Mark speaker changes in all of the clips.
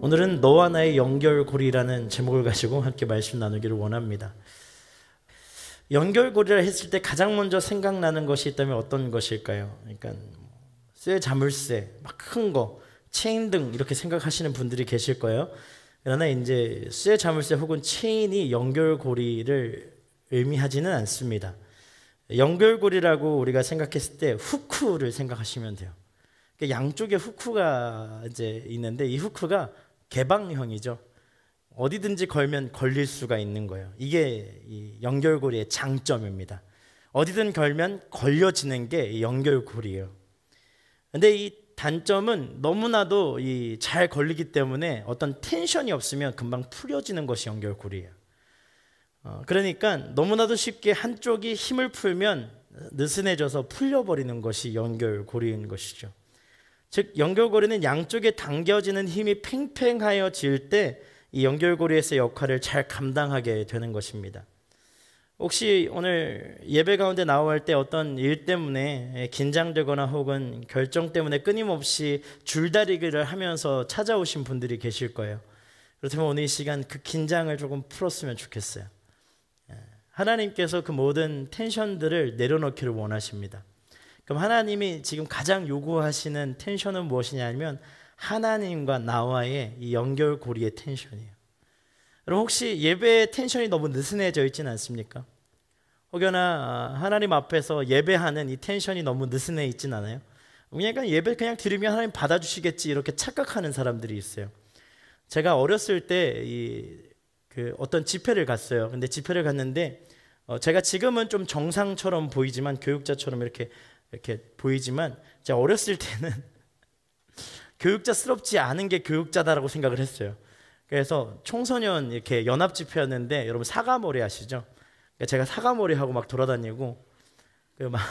Speaker 1: 오늘은 너와 나의 연결고리라는 제목을 가지고 함께 말씀 나누기를 원합니다. 연결고리를 했을 때 가장 먼저 생각나는 것이 있다면 어떤 것일까요? 그러니까 쇠, 자물쇠, 막 큰 거, 체인 등 이렇게 생각하시는 분들이 계실 거예요. 그러나 이제 쇠, 자물쇠 혹은 체인이 연결고리를 의미하지는 않습니다. 연결고리라고 우리가 생각했을 때 후크를 생각하시면 돼요. 양쪽에 후크가 이제 있는데 이 후크가 개방형이죠. 어디든지 걸면 걸릴 수가 있는 거예요. 이게 이 연결고리의 장점입니다. 어디든 걸면 걸려지는 게 연결고리예요. 근데 이 단점은 너무나도 잘 걸리기 때문에 어떤 텐션이 없으면 금방 풀려지는 것이 연결고리예요. 그러니까 너무나도 쉽게 한쪽이 힘을 풀면 느슨해져서 풀려버리는 것이 연결고리인 것이죠. 즉 연결고리는 양쪽에 당겨지는 힘이 팽팽하여질 때 이 연결고리에서의 역할을 잘 감당하게 되는 것입니다. 혹시 오늘 예배 가운데 나올 때 어떤 일 때문에 긴장되거나 혹은 결정 때문에 끊임없이 줄다리기를 하면서 찾아오신 분들이 계실 거예요. 그렇다면 오늘 이 시간 그 긴장을 조금 풀었으면 좋겠어요. 하나님께서 그 모든 텐션들을 내려놓기를 원하십니다. 그럼 하나님이 지금 가장 요구하시는 텐션은 무엇이냐면 하나님과 나와의 이 연결고리의 텐션이에요. 여러분 혹시 예배의 텐션이 너무 느슨해져 있지는 않습니까? 혹여나 하나님 앞에서 예배하는 이 텐션이 너무 느슨해 있진 않아요? 그러니까 예배 그냥 드리면 하나님 받아주시겠지 이렇게 착각하는 사람들이 있어요. 제가 어렸을 때 어떤 집회를 갔어요. 근데 집회를 갔는데 제가 지금은 좀 정상처럼 보이지만 교육자처럼 이렇게 보이지만 제가 어렸을 때는 교육자스럽지 않은 게 교육자다라고 생각을 했어요. 그래서 청소년 이렇게 연합 집회였는데 여러분 사과머리 아시죠? 제가 사과머리 하고 막 돌아다니고 막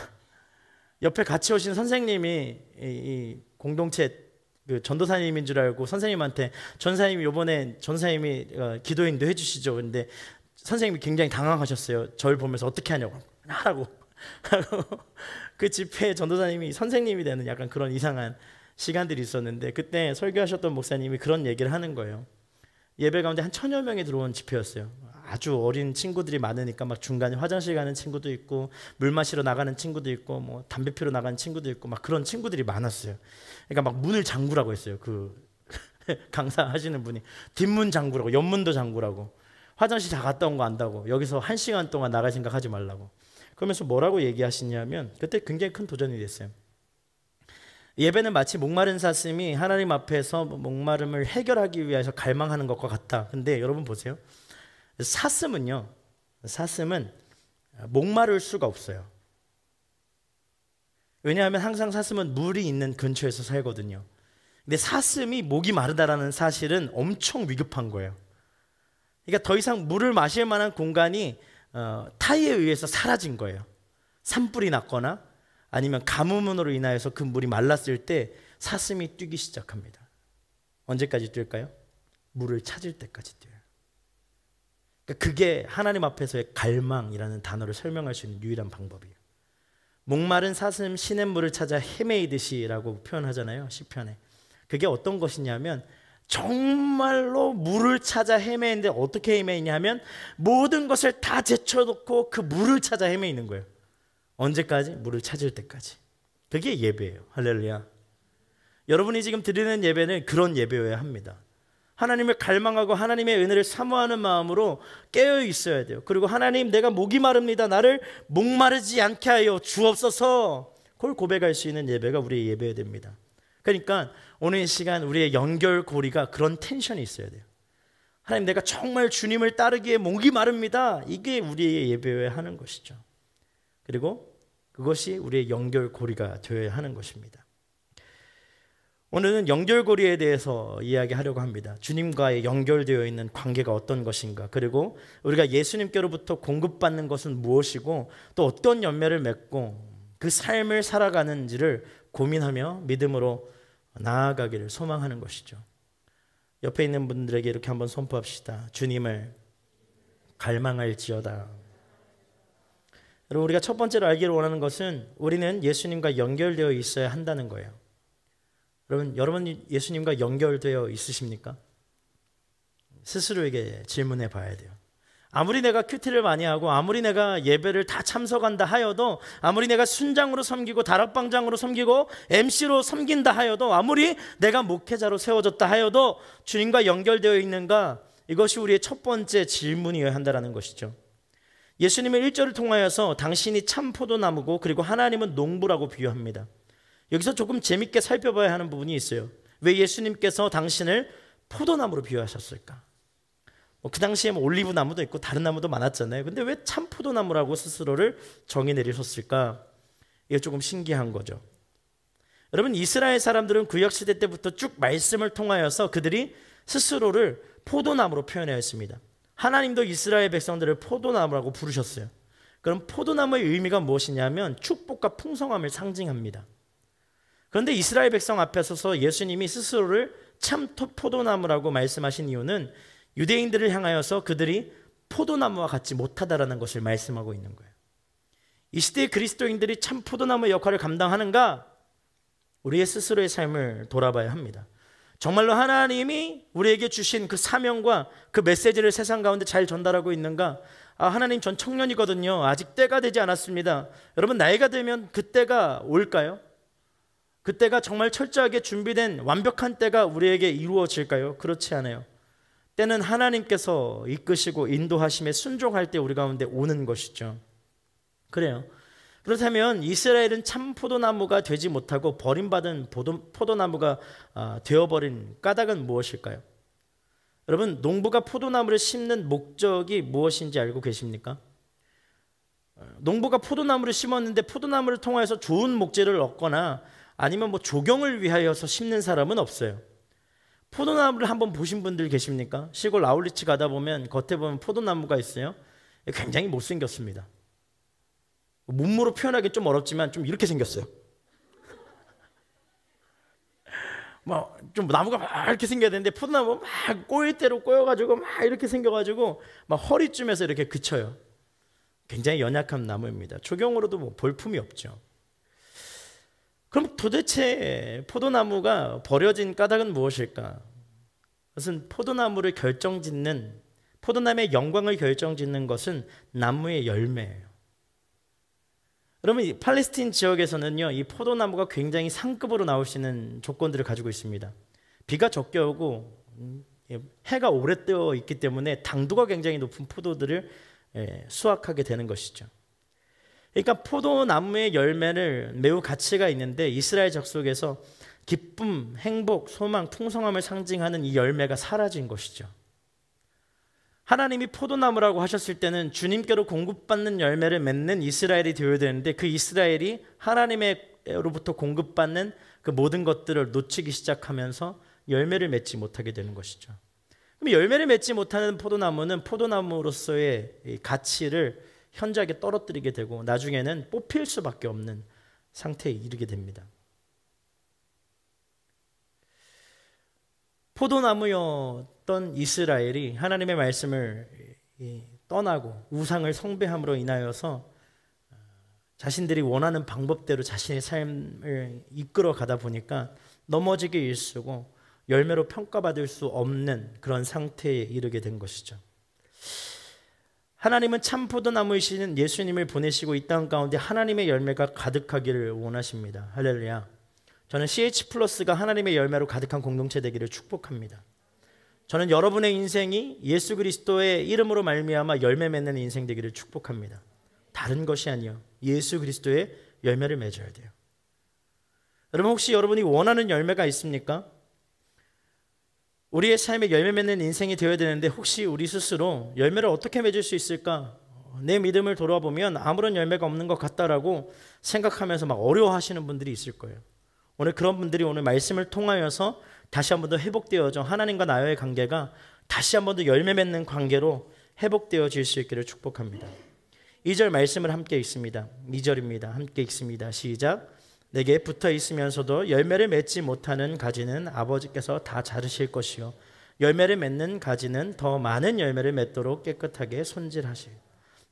Speaker 1: 옆에 같이 오신 선생님이 이 공동체 전도사님인 줄 알고 선생님한테 전사님이 요번에 전사님이 기도인도 해주시죠. 근데 선생님이 굉장히 당황하셨어요. 저를 보면서 어떻게 하냐고 하라고 그 집회에 전도사님이 선생님이 되는 약간 그런 이상한 시간들이 있었는데 그때 설교하셨던 목사님이 그런 얘기를 하는 거예요. 예배 가운데 한 1000여 명이 들어온 집회였어요. 아주 어린 친구들이 많으니까 막 중간에 화장실 가는 친구도 있고 물 마시러 나가는 친구도 있고 뭐 담배 피러 나가는 친구도 있고 막 그런 친구들이 많았어요. 그러니까 막 문을 잠그라고 했어요. 그 강사하시는 분이 뒷문 잠그라고, 옆문도 잠그라고, 화장실 다 갔다 온 거 안다고, 여기서 1시간 동안 나갈 생각하지 말라고. 그러면서 뭐라고 얘기하시냐면 그때 굉장히 큰 도전이 됐어요. 예배는 마치 목마른 사슴이 하나님 앞에서 목마름을 해결하기 위해서 갈망하는 것과 같다. 근데 여러분 보세요. 사슴은 목마를 수가 없어요. 왜냐하면 항상 사슴은 물이 있는 근처에서 살거든요. 근데 사슴이 목이 마르다라는 사실은 엄청 위급한 거예요. 그러니까 더 이상 물을 마실 만한 공간이 타이에 의해서 사라진 거예요. 산불이 났거나 아니면 가뭄으로 인하여서 그 물이 말랐을 때 사슴이 뛰기 시작합니다. 언제까지 뛸까요? 물을 찾을 때까지 뛰어요. 그러니까 그게 하나님 앞에서의 갈망이라는 단어를 설명할 수 있는 유일한 방법이에요. 목마른 사슴 시냇물을 찾아 헤매이듯이라고 표현하잖아요. 시편에. 그게 어떤 것이냐면 정말로 물을 찾아 헤매는데 어떻게 헤매이냐면 모든 것을 다 제쳐놓고 그 물을 찾아 헤매이는 거예요. 언제까지? 물을 찾을 때까지. 그게 예배예요. 할렐루야. 여러분이 지금 드리는 예배는 그런 예배여야 합니다. 하나님을 갈망하고 하나님의 은혜를 사모하는 마음으로 깨어 있어야 돼요. 그리고 하나님 내가 목이 마릅니다. 나를 목마르지 않게 하여 주옵소서. 그걸 고백할 수 있는 예배가 우리의 예배여야 됩니다. 그러니까 오늘 이 시간 우리의 연결고리가 그런 텐션이 있어야 돼요. 하나님 내가 정말 주님을 따르기에 목이 마릅니다. 이게 우리의 예배여야 하는 것이죠. 그리고 그것이 우리의 연결고리가 되어야 하는 것입니다. 오늘은 연결고리에 대해서 이야기하려고 합니다. 주님과의 연결되어 있는 관계가 어떤 것인가, 그리고 우리가 예수님께로부터 공급받는 것은 무엇이고 또 어떤 열매를 맺고 그 삶을 살아가는지를 고민하며 믿음으로 나아가기를 소망하는 것이죠. 옆에 있는 분들에게 이렇게 한번 선포합시다. 주님을 갈망할지어다. 여러분 우리가 첫 번째로 알기를 원하는 것은 우리는 예수님과 연결되어 있어야 한다는 거예요. 여러분 예수님과 연결되어 있으십니까? 스스로에게 질문해 봐야 돼요. 아무리 내가 큐티를 많이 하고 아무리 내가 예배를 다 참석한다 하여도, 아무리 내가 순장으로 섬기고 다락방장으로 섬기고 MC로 섬긴다 하여도, 아무리 내가 목회자로 세워졌다 하여도 주님과 연결되어 있는가, 이것이 우리의 첫 번째 질문이어야 한다는 것이죠. 예수님은 1절을 통하여서 당신이 참 포도나무고 그리고 하나님은 농부라고 비유합니다. 여기서 조금 재밌게 살펴봐야 하는 부분이 있어요. 왜 예수님께서 당신을 포도나무로 비유하셨을까? 그 당시에 올리브 나무도 있고 다른 나무도 많았잖아요. 근데 왜 참 포도나무라고 스스로를 정의 내리셨을까? 이게 조금 신기한 거죠. 여러분, 이스라엘 사람들은 구약시대 때부터 쭉 말씀을 통하여서 그들이 스스로를 포도나무로 표현하였습니다. 하나님도 이스라엘 백성들을 포도나무라고 부르셨어요. 그럼 포도나무의 의미가 무엇이냐면 축복과 풍성함을 상징합니다. 그런데 이스라엘 백성 앞에 서서 예수님이 스스로를 참 포도나무라고 말씀하신 이유는 유대인들을 향하여서 그들이 포도나무와 같지 못하다라는 것을 말씀하고 있는 거예요. 이 시대의 그리스도인들이 참 포도나무의 역할을 감당하는가? 우리의 스스로의 삶을 돌아봐야 합니다. 정말로 하나님이 우리에게 주신 그 사명과 그 메시지를 세상 가운데 잘 전달하고 있는가? 하나님, 전 청년이거든요. 아직 때가 되지 않았습니다. 여러분, 나이가 들면 그 때가 올까요? 그때가 정말 철저하게 준비된 완벽한 때가 우리에게 이루어질까요? 그렇지 않아요. 때는 하나님께서 이끄시고 인도하심에 순종할 때 우리 가운데 오는 것이죠. 그래요. 그렇다면 이스라엘은 참 포도나무가 되지 못하고 버림받은 포도나무가 되어버린 까닭은 무엇일까요? 여러분, 농부가 포도나무를 심는 목적이 무엇인지 알고 계십니까? 농부가 포도나무를 심었는데 포도나무를 통해서 좋은 목재를 얻거나 아니면 조경을 위하여서 심는 사람은 없어요. 포도나무를 한번 보신 분들 계십니까? 시골 아울리치 가다 보면 겉에 보면 포도나무가 있어요. 굉장히 못생겼습니다. 몸으로 표현하기 좀 어렵지만 좀 이렇게 생겼어요. 좀 나무가 막 이렇게 생겨야 되는데 포도나무 막 꼬일 대로 꼬여가지고 막 이렇게 생겨가지고 막 허리쯤에서 이렇게 그쳐요. 굉장히 연약한 나무입니다. 조경으로도 볼품이 없죠. 그럼 도대체 포도나무가 버려진 까닭은 무엇일까? 그것은 포도나무를 결정짓는, 포도나무의 영광을 결정짓는 것은 나무의 열매예요. 여러분, 팔레스틴 지역에서는요, 이 포도나무가 굉장히 상급으로 나올 수 있는 조건들을 가지고 있습니다. 비가 적게 오고 해가 오래 뜨어 있기 때문에 당도가 굉장히 높은 포도들을 수확하게 되는 것이죠. 그러니까 포도나무의 열매를 매우 가치가 있는데 이스라엘 족속에서 기쁨, 행복, 소망, 풍성함을 상징하는 이 열매가 사라진 것이죠. 하나님이 포도나무라고 하셨을 때는 주님께로 공급받는 열매를 맺는 이스라엘이 되어야 되는데 그 이스라엘이 하나님으로부터 공급받는 그 모든 것들을 놓치기 시작하면서 열매를 맺지 못하게 되는 것이죠. 그럼 열매를 맺지 못하는 포도나무는 포도나무로서의 가치를 현저하게 떨어뜨리게 되고 나중에는 뽑힐 수밖에 없는 상태에 이르게 됩니다. 포도나무였던 이스라엘이 하나님의 말씀을 떠나고 우상을 숭배함으로 인하여서 자신들이 원하는 방법대로 자신의 삶을 이끌어 가다 보니까 넘어지기 일쑤고 열매로 평가받을 수 없는 그런 상태에 이르게 된 것이죠. 하나님은 참 포도나무이신 예수님을 보내시고 이 땅 가운데 하나님의 열매가 가득하기를 원하십니다. 할렐루야. 저는 CH+가 하나님의 열매로 가득한 공동체 되기를 축복합니다. 저는 여러분의 인생이 예수 그리스도의 이름으로 말미암아 열매 맺는 인생 되기를 축복합니다. 다른 것이 아니요, 예수 그리스도의 열매를 맺어야 돼요. 여러분, 혹시 여러분이 원하는 열매가 있습니까? 우리의 삶에 열매 맺는 인생이 되어야 되는데 혹시 우리 스스로 열매를 어떻게 맺을 수 있을까? 내 믿음을 돌아보면 아무런 열매가 없는 것 같다라고 생각하면서 막 어려워하시는 분들이 있을 거예요. 오늘 그런 분들이 오늘 말씀을 통하여서 다시 한 번 더 회복되어져 하나님과 나의 관계가 다시 한 번 더 열매 맺는 관계로 회복되어질 수 있기를 축복합니다. 2절 말씀을 함께 읽습니다. 2절입니다. 함께 읽습니다. 시작. 내게 붙어 있으면서도 열매를 맺지 못하는 가지는 아버지께서 다 자르실 것이요 열매를 맺는 가지는 더 많은 열매를 맺도록 깨끗하게 손질하시오.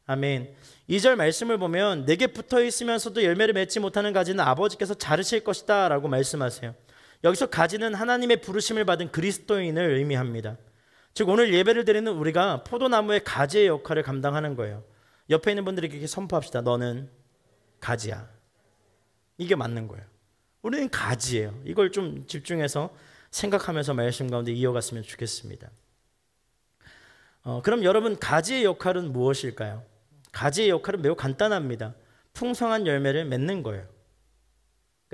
Speaker 1: 아멘. 2절 말씀을 보면 내게 붙어 있으면서도 열매를 맺지 못하는 가지는 아버지께서 자르실 것이다 라고 말씀하세요. 여기서 가지는 하나님의 부르심을 받은 그리스도인을 의미합니다. 즉 오늘 예배를 드리는 우리가 포도나무의 가지의 역할을 감당하는 거예요. 옆에 있는 분들에게 이렇게 선포합시다. 너는 가지야. 이게 맞는 거예요. 우리는 가지예요. 이걸 좀 집중해서 생각하면서 말씀 가운데 이어갔으면 좋겠습니다. 그럼 여러분, 가지의 역할은 무엇일까요? 가지의 역할은 매우 간단합니다. 풍성한 열매를 맺는 거예요.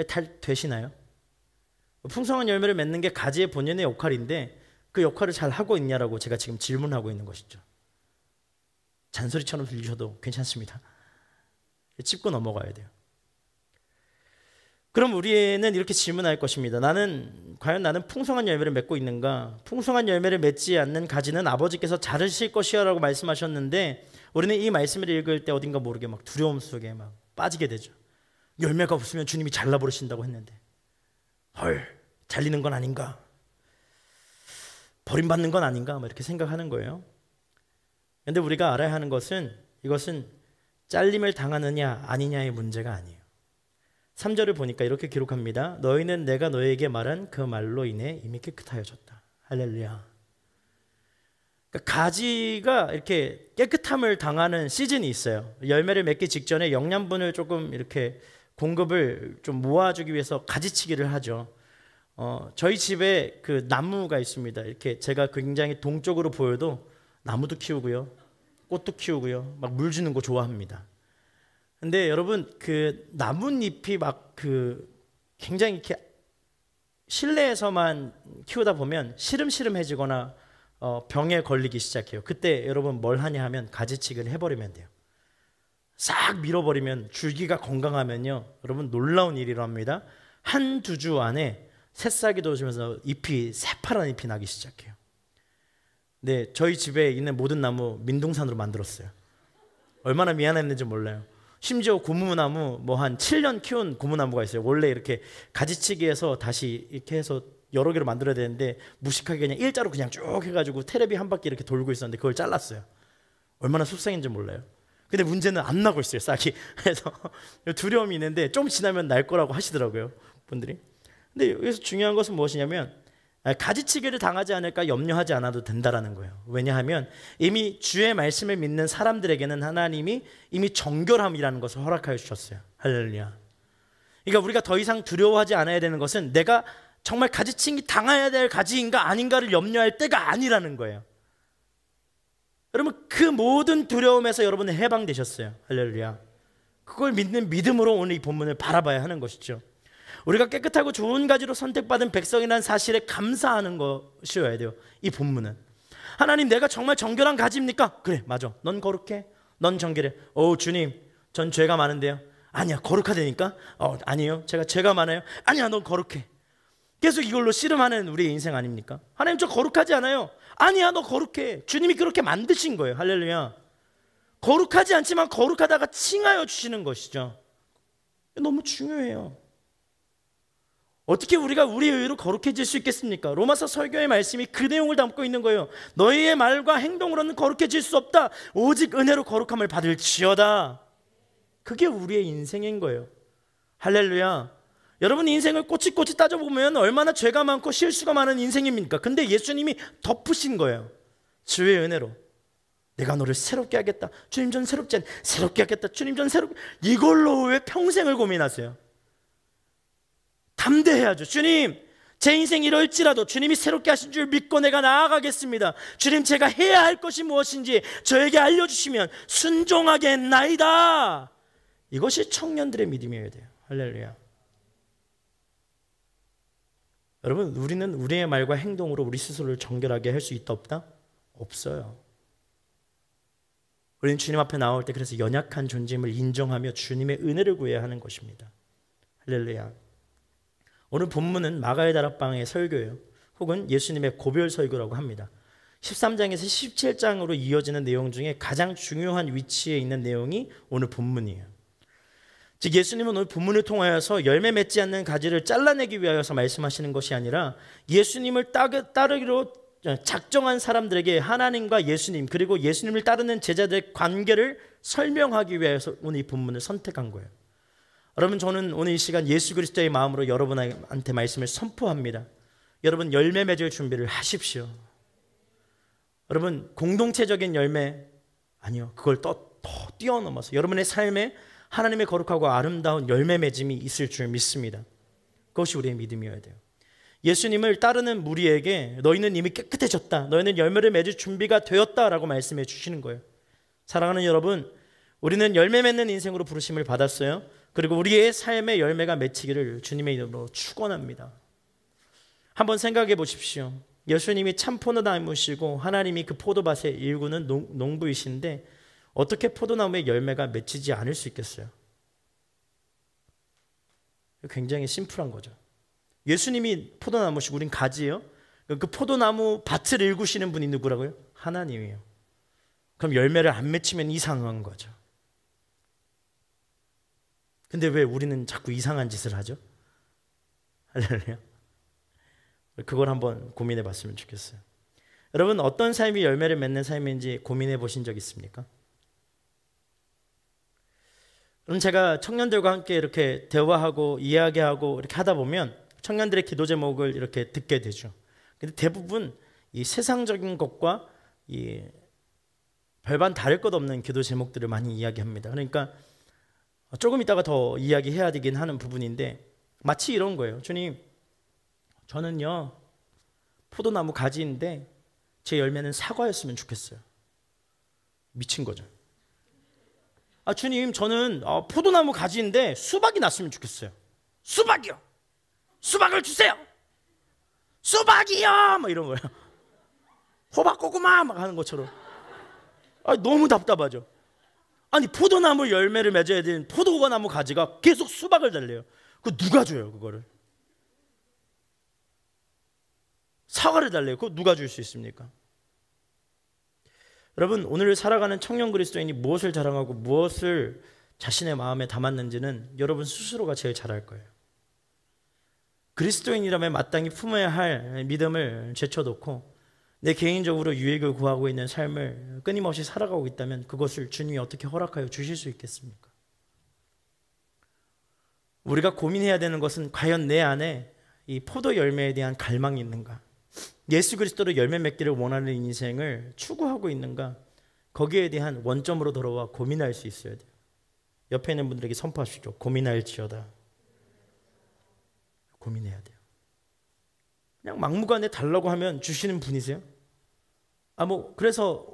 Speaker 1: 잘 되시나요? 풍성한 열매를 맺는 게 가지의 본연의 역할인데 그 역할을 잘 하고 있냐라고 제가 지금 질문하고 있는 것이죠. 잔소리처럼 들리셔도 괜찮습니다. 짚고 넘어가야 돼요. 그럼 우리는 이렇게 질문할 것입니다. 과연 나는 풍성한 열매를 맺고 있는가? 풍성한 열매를 맺지 않는 가지는 아버지께서 자르실 것이야 라고 말씀하셨는데 우리는 이 말씀을 읽을 때 어딘가 모르게 막 두려움 속에 막 빠지게 되죠. 열매가 없으면 주님이 잘라버리신다고 했는데 헐, 잘리는 건 아닌가? 버림받는 건 아닌가? 막 이렇게 생각하는 거예요. 그런데 우리가 알아야 하는 것은 이것은 잘림을 당하느냐 아니냐의 문제가 아니에요. 3절을 보니까 이렇게 기록합니다. 너희는 내가 너희에게 말한 그 말로 인해 이미 깨끗하여졌다. 할렐루야. 그러니까 가지가 이렇게 깨끗함을 당하는 시즌이 있어요. 열매를 맺기 직전에 영양분을 조금 이렇게 공급을 좀 모아주기 위해서 가지치기를 하죠. 저희 집에 그 나무가 있습니다. 이렇게 제가 굉장히 동쪽으로 보여도 나무도 키우고요, 꽃도 키우고요, 막 물 주는 거 좋아합니다. 근데 여러분, 그 나뭇잎이 막 굉장히 이렇게 실내에서만 키우다 보면 시름시름해지거나 병에 걸리기 시작해요. 그때 여러분 뭘 하냐 하면 가지치기를 해버리면 돼요. 싹 밀어버리면 줄기가 건강하면요, 여러분 놀라운 일이라 합니다. 1-2 주 안에 새싹이 돋으면서 새파란 잎이 나기 시작해요. 네, 저희 집에 있는 모든 나무 민둥산으로 만들었어요. 얼마나 미안했는지 몰라요. 심지어 고무나무 한 7년 키운 고무나무가 있어요. 원래 이렇게 가지치기해서 다시 이렇게 해서 여러 개로 만들어야 되는데 무식하게 그냥 일자로 그냥 쭉 해가지고 테레비 한 바퀴 이렇게 돌고 있었는데 그걸 잘랐어요. 얼마나 속상했는지 몰라요. 근데 문제는 안 나고 있어요, 싹이. 그래서 두려움이 있는데 좀 지나면 날 거라고 하시더라고요, 분들이. 근데 여기서 중요한 것은 무엇이냐면 가지치기를 당하지 않을까 염려하지 않아도 된다라는 거예요. 왜냐하면 이미 주의 말씀을 믿는 사람들에게는 하나님이 이미 정결함이라는 것을 허락하여 주셨어요. 할렐루야. 그러니까 우리가 더 이상 두려워하지 않아야 되는 것은 내가 정말 가지치기 당해야 될 가지인가 아닌가를 염려할 때가 아니라는 거예요. 여러분, 그 모든 두려움에서 여러분은 해방되셨어요. 할렐루야. 그걸 믿는 믿음으로 오늘 이 본문을 바라봐야 하는 것이죠. 우리가 깨끗하고 좋은 가지로 선택받은 백성이라는 사실에 감사하는 것이어야 돼요. 이 본문은 하나님, 내가 정말 정결한 가지입니까? 그래, 맞아. 넌 거룩해, 넌 정결해. 주님, 전 죄가 많은데요. 아니야, 거룩하다니까? 아니에요, 제가 죄가 많아요. 아니야, 넌 거룩해. 계속 이걸로 씨름하는 우리의 인생 아닙니까? 하나님, 저 거룩하지 않아요. 아니야, 너 거룩해. 주님이 그렇게 만드신 거예요. 할렐루야. 거룩하지 않지만 거룩하다가 칭하여 주시는 것이죠. 너무 중요해요. 어떻게 우리가 우리의 의로 거룩해질 수 있겠습니까? 로마서 설교의 말씀이 그 내용을 담고 있는 거예요. 너희의 말과 행동으로는 거룩해질 수 없다. 오직 은혜로 거룩함을 받을지어다. 그게 우리의 인생인 거예요. 할렐루야. 여러분, 인생을 꼬치꼬치 따져보면 얼마나 죄가 많고 실수가 많은 인생입니까? 근데 예수님이 덮으신 거예요. 주의 은혜로. 내가 너를 새롭게 하겠다. 주님, 전 새롭지 않 새롭게 하겠다. 주님, 전 새롭게. 이걸로 왜 평생을 고민하세요? 담대해야죠. 주님, 제 인생이 이럴지라도 주님이 새롭게 하신 줄 믿고 내가 나아가겠습니다. 주님, 제가 해야 할 것이 무엇인지 저에게 알려주시면 순종하겠나이다. 이것이 청년들의 믿음이어야 돼요. 할렐루야. 여러분, 우리는 우리의 말과 행동으로 우리 스스로를 정결하게 할 수 있다 없다? 없어요. 우리는 주님 앞에 나올 때 그래서 연약한 존재임을 인정하며 주님의 은혜를 구해야 하는 것입니다. 할렐루야. 오늘 본문은 마가의 다락방의 설교예요. 혹은 예수님의 고별 설교라고 합니다. 13장에서 17장으로 이어지는 내용 중에 가장 중요한 위치에 있는 내용이 오늘 본문이에요. 즉, 예수님은 오늘 본문을 통하여서 열매 맺지 않는 가지를 잘라내기 위하여서 말씀하시는 것이 아니라 예수님을 따르기로 작정한 사람들에게 하나님과 예수님, 그리고 예수님을 따르는 제자들의 관계를 설명하기 위해서 오늘 이 본문을 선택한 거예요. 여러분, 저는 오늘 이 시간 예수 그리스도의 마음으로 여러분한테 말씀을 선포합니다. 여러분, 열매 맺을 준비를 하십시오. 여러분, 공동체적인 열매 아니요. 그걸 더 뛰어넘어서 여러분의 삶에 하나님의 거룩하고 아름다운 열매 맺음이 있을 줄 믿습니다. 그것이 우리의 믿음이어야 돼요. 예수님을 따르는 무리에게 너희는 이미 깨끗해졌다. 너희는 열매를 맺을 준비가 되었다라고 말씀해 주시는 거예요. 사랑하는 여러분, 우리는 열매 맺는 인생으로 부르심을 받았어요. 그리고 우리의 삶의 열매가 맺히기를 주님의 이름으로 축원합니다. 한번 생각해 보십시오. 예수님이 참 포도나무시고 하나님이 그 포도밭에 일구는 농부이신데 어떻게 포도나무의 열매가 맺히지 않을 수 있겠어요? 굉장히 심플한 거죠. 예수님이 포도나무시고 우린 가지예요. 그 포도나무 밭을 일구시는 분이 누구라고요? 하나님이에요. 그럼 열매를 안 맺히면 이상한 거죠. 근데 왜 우리는 자꾸 이상한 짓을 하죠? 할렐루야. 그걸 한번 고민해 봤으면 좋겠어요. 여러분, 어떤 삶이 열매를 맺는 삶인지 고민해 보신 적 있습니까? 그럼 제가 청년들과 함께 이렇게 대화하고 이야기하고 이렇게 하다 보면 청년들의 기도 제목을 이렇게 듣게 되죠. 근데 대부분 이 세상적인 것과 이 별반 다를 것 없는 기도 제목들을 많이 이야기합니다. 그러니까 조금 이따가 더 이야기해야 되긴 하는 부분인데 마치 이런 거예요. 주님, 저는요 포도나무 가지인데 제 열매는 사과였으면 좋겠어요. 미친 거죠. 주님, 저는 포도나무 가지인데 수박이 났으면 좋겠어요. 수박이요. 수박을 주세요. 수박이요. 막 이런 거예요. 호박고구마 막 하는 것처럼. 너무 답답하죠. 아니, 포도나무 열매를 맺어야 되는 포도나무 가지가 계속 수박을 달래요. 그거 누가 줘요, 그거를? 사과를 달래요. 그거 누가 줄 수 있습니까? 여러분, 오늘 살아가는 청년 그리스도인이 무엇을 자랑하고 무엇을 자신의 마음에 담았는지는 여러분 스스로가 제일 잘 알 거예요. 그리스도인이라면 마땅히 품어야 할 믿음을 제쳐놓고 내 개인적으로 유익을 구하고 있는 삶을 끊임없이 살아가고 있다면 그것을 주님이 어떻게 허락하여 주실 수 있겠습니까? 우리가 고민해야 되는 것은 과연 내 안에 이 포도 열매에 대한 갈망이 있는가? 예수 그리스도로 열매 맺기를 원하는 인생을 추구하고 있는가? 거기에 대한 원점으로 돌아와 고민할 수 있어야 돼요. 옆에 있는 분들에게 선포하시죠. 고민할지어다. 고민해야 돼요. 그냥 막무가내 달라고 하면 주시는 분이세요? 그래서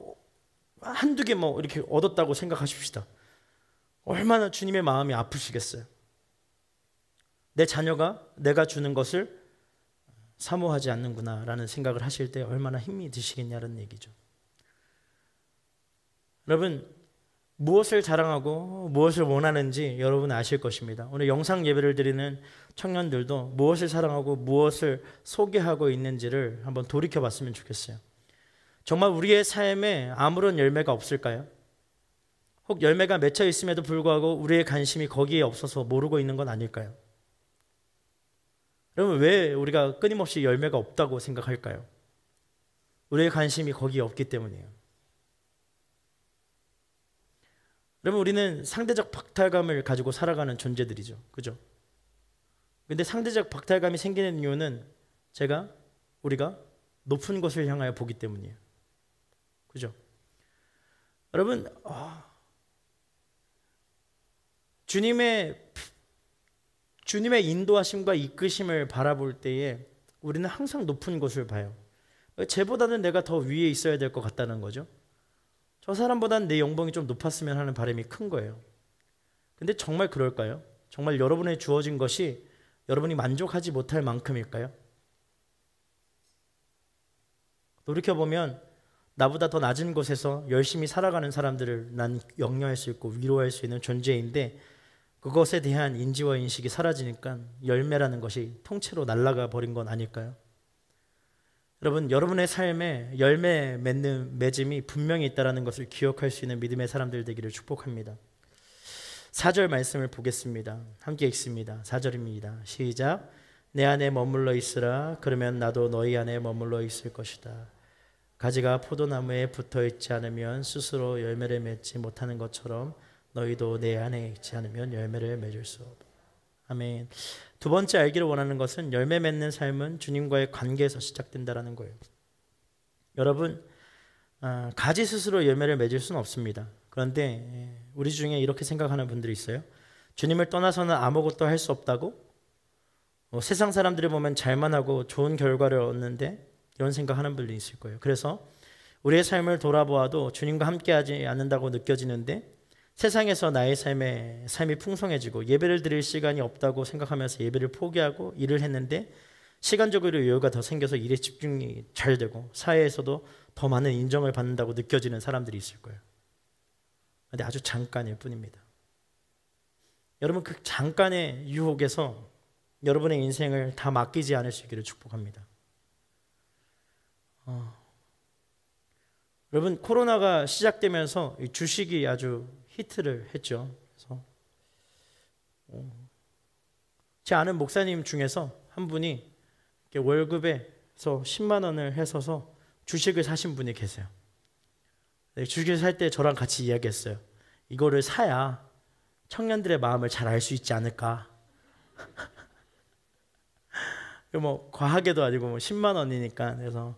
Speaker 1: 한두 개 이렇게 얻었다고 생각하십시다. 얼마나 주님의 마음이 아프시겠어요? 내 자녀가 내가 주는 것을 사모하지 않는구나 라는 생각을 하실 때 얼마나 힘이 드시겠냐는 얘기죠. 여러분, 무엇을 자랑하고 무엇을 원하는지 여러분 아실 것입니다. 오늘 영상 예배를 드리는 청년들도 무엇을 사랑하고 무엇을 소개하고 있는지를 한번 돌이켜 봤으면 좋겠어요. 정말 우리의 삶에 아무런 열매가 없을까요? 혹 열매가 맺혀 있음에도 불구하고 우리의 관심이 거기에 없어서 모르고 있는 건 아닐까요? 여러분, 왜 우리가 끊임없이 열매가 없다고 생각할까요? 우리의 관심이 거기에 없기 때문이에요. 여러분, 우리는 상대적 박탈감을 가지고 살아가는 존재들이죠. 그죠? 근데 상대적 박탈감이 생기는 이유는 우리가 높은 것을 향하여 보기 때문이에요. 그죠? 여러분, 주님의 인도하심과 이끄심을 바라볼 때에 우리는 항상 높은 것을 봐요. 쟤보다는 내가 더 위에 있어야 될 것 같다는 거죠. 저 사람보다는 내 연봉이 좀 높았으면 하는 바람이 큰 거예요. 근데 정말 그럴까요? 정말 여러분에 주어진 것이 여러분이 만족하지 못할 만큼일까요? 돌이켜보면 나보다 더 낮은 곳에서 열심히 살아가는 사람들을 난 격려할 수 있고 위로할 수 있는 존재인데 그것에 대한 인지와 인식이 사라지니까 열매라는 것이 통째로 날아가 버린 건 아닐까요? 여러분, 여러분의 삶에 열매 맺음이 분명히 있다는 것을 기억할 수 있는 믿음의 사람들 되기를 축복합니다. 4절 말씀을 보겠습니다. 함께 읽습니다. 4절입니다. 시작. 내 안에 머물러 있으라. 그러면 나도 너희 안에 머물러 있을 것이다. 가지가 포도나무에 붙어 있지 않으면 스스로 열매를 맺지 못하는 것처럼 너희도 내 안에 있지 않으면 열매를 맺을 수 없다. 아멘. 두 번째 알기를 원하는 것은 열매 맺는 삶은 주님과의 관계에서 시작된다는 거예요. 여러분, 가지 스스로 열매를 맺을 수는 없습니다. 그런데 우리 중에 이렇게 생각하는 분들이 있어요. 주님을 떠나서는 아무것도 할 수 없다고? 세상 사람들을 보면 잘만 하고 좋은 결과를 얻는데 이런 생각하는 분들이 있을 거예요. 그래서 우리의 삶을 돌아보아도 주님과 함께하지 않는다고 느껴지는데 세상에서 나의 삶이 풍성해지고 예배를 드릴 시간이 없다고 생각하면서 예배를 포기하고 일을 했는데 시간적으로 여유가 더 생겨서 일에 집중이 잘 되고 사회에서도 더 많은 인정을 받는다고 느껴지는 사람들이 있을 거예요. 근데 아주 잠깐일 뿐입니다. 여러분, 그 잠깐의 유혹에서 여러분의 인생을 다 맡기지 않을 수 있기를 축복합니다. 여러분, 코로나가 시작되면서 주식이 아주 히트를 했죠. 그래서 제 아는 목사님 중에서 한 분이 월급에서 10만 원을 해서서 주식을 사신 분이 계세요. 주식을 살 때 저랑 같이 이야기했어요. 이거를 사야 청년들의 마음을 잘 알 수 있지 않을까. 뭐 과하게도 아니고 10만 원이니까 그래서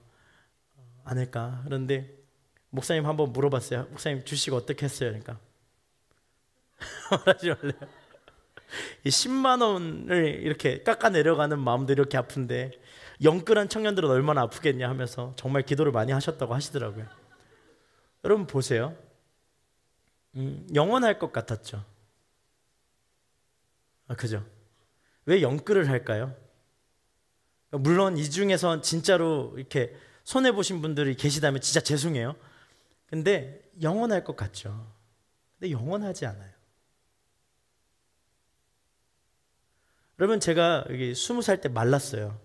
Speaker 1: 않을까. 그런데 목사님 한번 물어봤어요. 목사님 주식 어떻게 했어요? 그러니까 말하지 말래요. 이 10만 원을 이렇게 깎아 내려가는 마음도 이렇게 아픈데 영끌한 청년들은 얼마나 아프겠냐 하면서 정말 기도를 많이 하셨다고 하시더라고요. 여러분 보세요. 영원할 것 같았죠. 그죠? 왜 영끌을 할까요? 물론 이 중에서 진짜로 이렇게 손해보신 분들이 계시다면 진짜 죄송해요. 근데 영원할 것 같죠. 근데 영원하지 않아요. 여러분, 제가 여기 20살 때 말랐어요.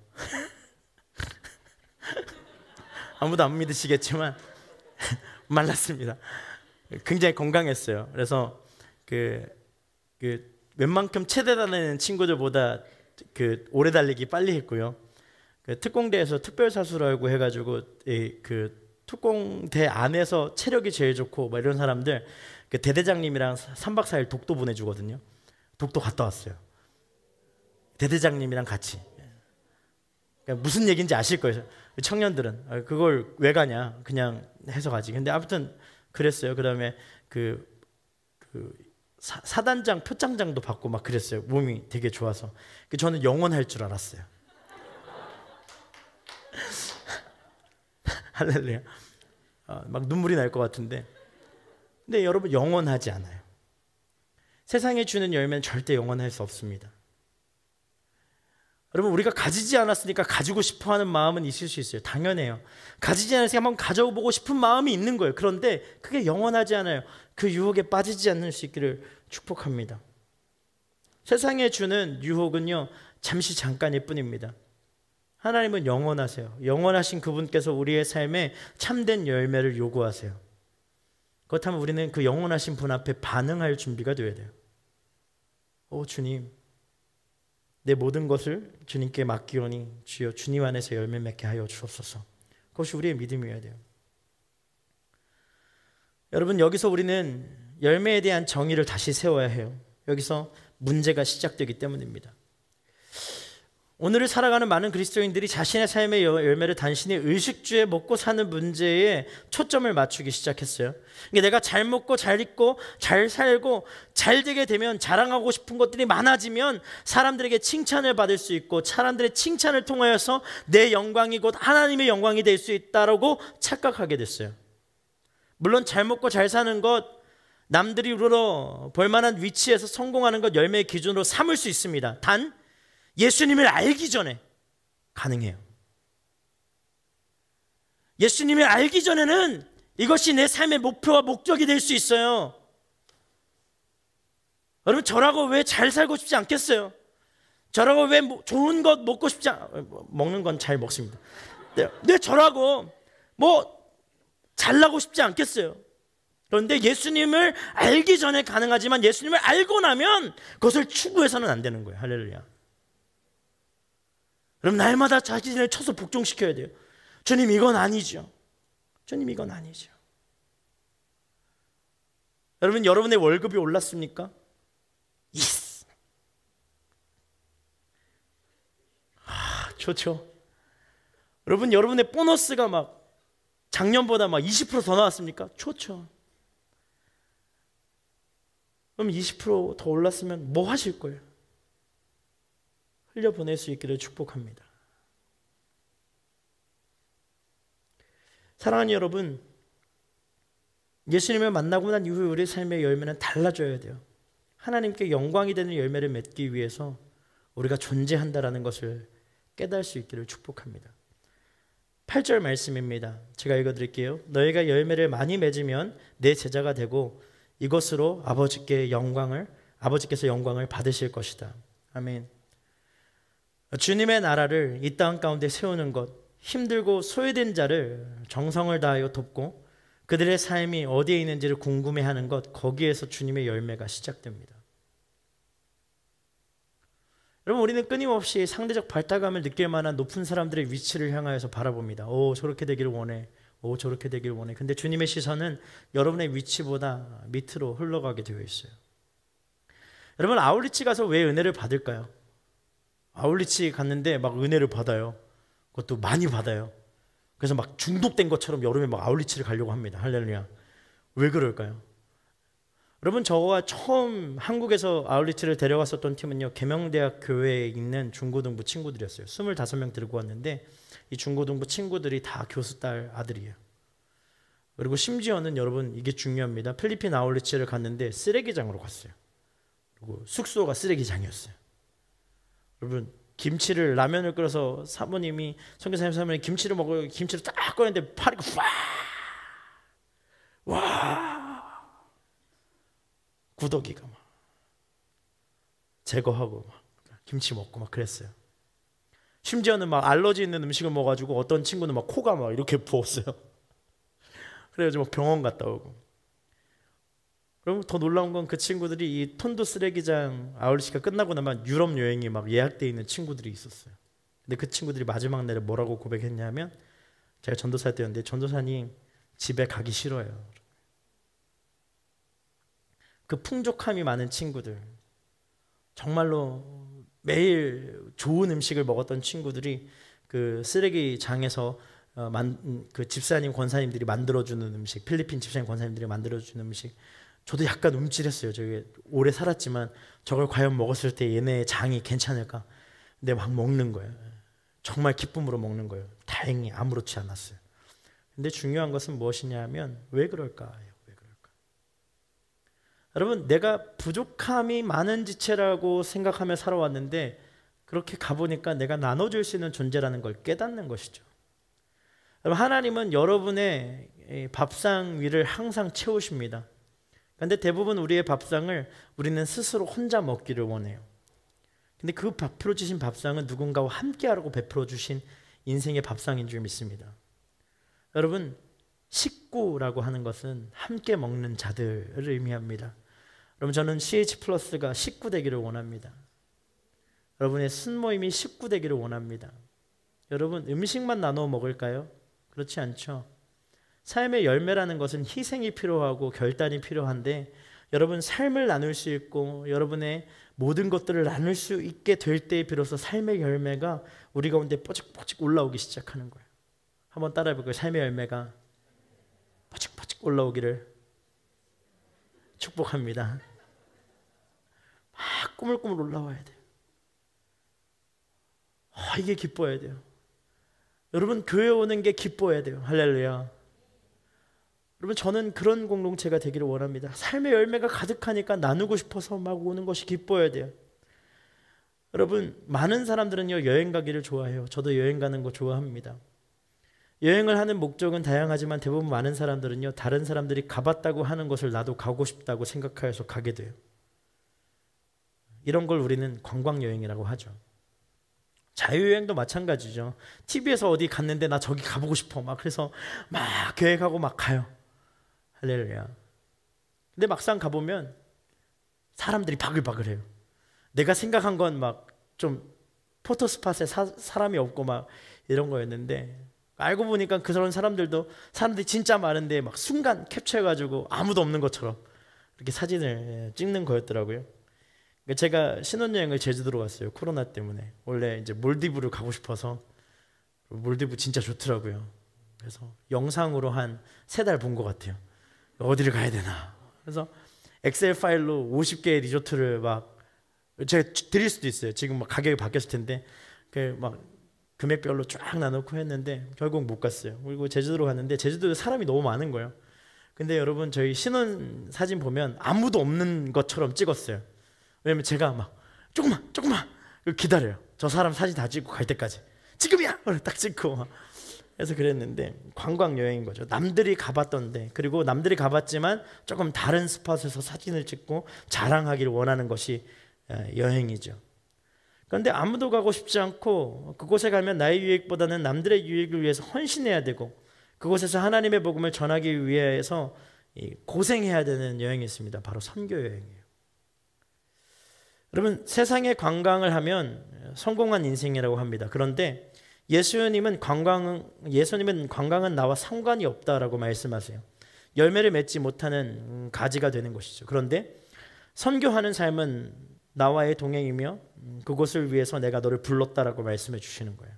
Speaker 1: 아무도 안 믿으시겠지만 말랐습니다. 굉장히 건강했어요. 그래서 웬만큼 체대 다니는 친구들보다 오래 달리기 빨리 했고요. 특공대에서 특별사수라고 해가지고 특공대 안에서 체력이 제일 좋고 막 이런 사람들 대대장님이랑 3박 4일 독도 보내주거든요. 독도 갔다 왔어요. 대대장님이랑 같이. 그러니까 무슨 얘기인지 아실 거예요. 청년들은 그걸 왜 가냐 그냥 해서 가지. 근데 아무튼 그랬어요. 그다음에 사단장 표창장도 받고 막 그랬어요. 몸이 되게 좋아서. 저는 영원할 줄 알았어요. 할렐루야. 막 눈물이 날 것 같은데. 근데 여러분, 영원하지 않아요. 세상에 주는 열매는 절대 영원할 수 없습니다. 여러분, 우리가 가지지 않았으니까 가지고 싶어하는 마음은 있을 수 있어요. 당연해요. 가지지 않았으니까 한번 가져보고 싶은 마음이 있는 거예요. 그런데 그게 영원하지 않아요. 그 유혹에 빠지지 않을 수 있기를 축복합니다. 세상에 주는 유혹은요, 잠시 잠깐일 뿐입니다. 하나님은 영원하세요. 영원하신 그분께서 우리의 삶에 참된 열매를 요구하세요. 그렇다면 우리는 그 영원하신 분 앞에 반응할 준비가 되어야 돼요. 주님, 내 모든 것을 주님께 맡기오니 주여 주님 안에서 열매 맺게 하여 주옵소서. 그것이 우리의 믿음이어야 돼요. 여러분, 여기서 우리는 열매에 대한 정의를 다시 세워야 해요. 여기서 문제가 시작되기 때문입니다. 오늘을 살아가는 많은 그리스도인들이 자신의 삶의 열매를 단순히 의식주에 먹고 사는 문제에 초점을 맞추기 시작했어요. 내가 잘 먹고 잘 입고 잘 살고 잘 되게 되면 자랑하고 싶은 것들이 많아지면 사람들에게 칭찬을 받을 수 있고 사람들의 칭찬을 통하여서 내 영광이 곧 하나님의 영광이 될 수 있다라고 착각하게 됐어요. 물론 잘 먹고 잘 사는 것, 남들이 우러러 볼만한 위치에서 성공하는 것 열매의 기준으로 삼을 수 있습니다. 단 예수님을 알기 전에 가능해요. 예수님을 알기 전에는 이것이 내 삶의 목표와 목적이 될 수 있어요. 여러분, 저라고 왜 잘 살고 싶지 않겠어요? 저라고 왜 좋은 것 먹고 싶지 먹는 건 잘 먹습니다. 네, 저라고 잘나고 싶지 않겠어요? 그런데 예수님을 알기 전에 가능하지만 예수님을 알고 나면 그것을 추구해서는 안 되는 거예요. 할렐루야. 그럼 날마다 자신을 쳐서 복종시켜야 돼요. 주님, 이건 아니죠. 주님, 이건 아니죠. 여러분, 여러분의 월급이 올랐습니까? 예스. 좋죠. 여러분, 여러분의 보너스가 막 작년보다 막 20%더 나왔습니까? 좋죠. 그럼 20%더 올랐으면 뭐 하실 거예요? 흘려보낼 수 있기를 축복합니다. 사랑하는 여러분, 예수님을 만나고 난 이후에 우리 삶의 열매는 달라져야 돼요. 하나님께 영광이 되는 열매를 맺기 위해서 우리가 존재한다라는 것을 깨달을 수 있기를 축복합니다. 8절 말씀입니다. 제가 읽어드릴게요. 너희가 열매를 많이 맺으면 내 제자가 되고 이것으로 아버지께서 영광을 받으실 것이다. 아멘. 주님의 나라를 이 땅 가운데 세우는 것, 힘들고 소외된 자를 정성을 다하여 돕고 그들의 삶이 어디에 있는지를 궁금해하는 것, 거기에서 주님의 열매가 시작됩니다. 여러분, 우리는 끊임없이 상대적 발달감을 느낄 만한 높은 사람들의 위치를 향하여서 바라봅니다. 오, 저렇게 되기를 원해. 오, 저렇게 되기를 원해. 근데 주님의 시선은 여러분의 위치보다 밑으로 흘러가게 되어 있어요. 여러분, 아울리치 가서 왜 은혜를 받을까요? 아울리치 갔는데 막 은혜를 받아요. 그것도 많이 받아요. 그래서 막 중독된 것처럼 여름에 막 아울리치를 가려고 합니다. 할렐루야. 왜 그럴까요? 여러분, 저가 처음 한국에서 아울리치를 데려갔었던 팀은요, 계명대학 교회에 있는 중고등부 친구들이었어요. 25명 들고 왔는데 이 중고등부 친구들이 다 교수 딸 아들이에요. 그리고 심지어는 여러분, 이게 중요합니다. 필리핀 아울리치를 갔는데 쓰레기장으로 갔어요. 그리고 숙소가 쓰레기장이었어요. 여러분, 라면을 끓여서 사모님이, 선교사님이 김치를 먹어요. 김치를 딱 꺼냈는데 파리가 와, 구더기가 막 제거하고 막 김치 먹고 막 그랬어요. 심지어는 막 알러지 있는 음식을 먹어가지고 어떤 친구는 막 코가 막 이렇게 부었어요. 그래가지고 막 병원 갔다 오고. 그럼 더 놀라운 건 그 친구들이 이 톤도 쓰레기장 아울리치가 끝나고 나면 유럽 여행이 막 예약되어 있는 친구들이 있었어요. 근데 그 친구들이 마지막 날에 뭐라고 고백했냐면, 제가 전도사 때였는데, 전도사님 집에 가기 싫어요. 그 풍족함이 많은 친구들, 정말로 매일 좋은 음식을 먹었던 친구들이 그 쓰레기장에서 그 집사님 권사님들이 만들어주는 음식, 필리핀 집사님 권사님들이 만들어주는 음식, 저도 약간 움찔했어요. 저기 오래 살았지만 저걸 과연 먹었을 때 얘네의 장이 괜찮을까? 근데 막 먹는 거예요. 정말 기쁨으로 먹는 거예요. 다행히 아무렇지 않았어요. 근데 중요한 것은 무엇이냐 면 왜 그럴까요? 왜 그럴까? 여러분, 내가 부족함이 많은 지체라고 생각하며 살아왔는데 그렇게 가보니까 내가 나눠줄 수 있는 존재라는 걸 깨닫는 것이죠. 여러분, 하나님은 여러분의 밥상 위를 항상 채우십니다. 근데 대부분 우리의 밥상을 우리는 스스로 혼자 먹기를 원해요. 근데 그 베풀어 주신 밥상은 누군가와 함께 하라고 베풀어 주신 인생의 밥상인 줄 믿습니다. 여러분, 식구라고 하는 것은 함께 먹는 자들을 의미합니다. 여러분, 저는 CH+가 식구 되기를 원합니다. 여러분의 순모임이 식구 되기를 원합니다. 여러분, 음식만 나눠 먹을까요? 그렇지 않죠. 삶의 열매라는 것은 희생이 필요하고 결단이 필요한데, 여러분, 삶을 나눌 수 있고 여러분의 모든 것들을 나눌 수 있게 될 때 비로소 삶의 열매가 우리 가운데 뽀직뽀직 올라오기 시작하는 거예요. 한번 따라해 볼까요? 삶의 열매가 뽀직뽀직 올라오기를 축복합니다. 막 꾸물꾸물 올라와야 돼요. 이게 기뻐야 돼요. 여러분, 교회 오는 게 기뻐야 돼요. 할렐루야. 여러분, 저는 그런 공동체가 되기를 원합니다. 삶의 열매가 가득하니까 나누고 싶어서 막 오는 것이 기뻐야 돼요. 여러분, 많은 사람들은요, 여행 가기를 좋아해요. 저도 여행 가는 거 좋아합니다. 여행을 하는 목적은 다양하지만 대부분 많은 사람들은요, 다른 사람들이 가봤다고 하는 것을 나도 가고 싶다고 생각하여서 가게 돼요. 이런 걸 우리는 관광여행이라고 하죠. 자유여행도 마찬가지죠. TV에서 어디 갔는데 나 저기 가보고 싶어. 막 그래서 막 계획하고 막 가요. 할렐루야. 근데 막상 가보면 사람들이 바글바글해요. 내가 생각한 건 막 좀 포토스팟에 사람이 없고 막 이런 거였는데, 알고 보니까 그런 사람들이 진짜 많은데 막 순간 캡처해가지고 아무도 없는 것처럼 이렇게 사진을 찍는 거였더라고요. 제가 신혼여행을 제주도로 갔어요. 코로나 때문에. 원래 이제 몰디브를 가고 싶어서. 몰디브 진짜 좋더라고요. 그래서 영상으로 한 3달 본 것 같아요. 어디를 가야 되나. 그래서 엑셀 파일로 50개의 리조트를 막 제가 드릴 수도 있어요. 지금 막 가격이 바뀌었을 텐데 그 막 금액별로 쫙 나눠놓고 했는데 결국 못 갔어요. 그리고 제주도로 갔는데 제주도에 사람이 너무 많은 거예요. 근데 여러분 저희 신혼 사진 보면 아무도 없는 것처럼 찍었어요. 왜냐면 제가 막 조금만 기다려요. 저 사람 사진 다 찍고 갈 때까지 지금이야! 딱 찍고 막. 그래서 그랬는데 관광 여행인 거죠. 남들이 가봤던데, 그리고 남들이 가봤지만 조금 다른 스팟에서 사진을 찍고 자랑하기를 원하는 것이 여행이죠. 그런데 아무도 가고 싶지 않고 그곳에 가면 나의 유익보다는 남들의 유익을 위해서 헌신해야 되고 그곳에서 하나님의 복음을 전하기 위해서 고생해야 되는 여행이 있습니다. 바로 선교 여행이에요. 여러분, 세상에 관광을 하면 성공한 인생이라고 합니다. 그런데 예수님은 관광은 나와 상관이 없다라고 말씀하세요. 열매를 맺지 못하는 가지가 되는 것이죠. 그런데 선교하는 삶은 나와의 동행이며 그곳을 위해서 내가 너를 불렀다라고 말씀해 주시는 거예요.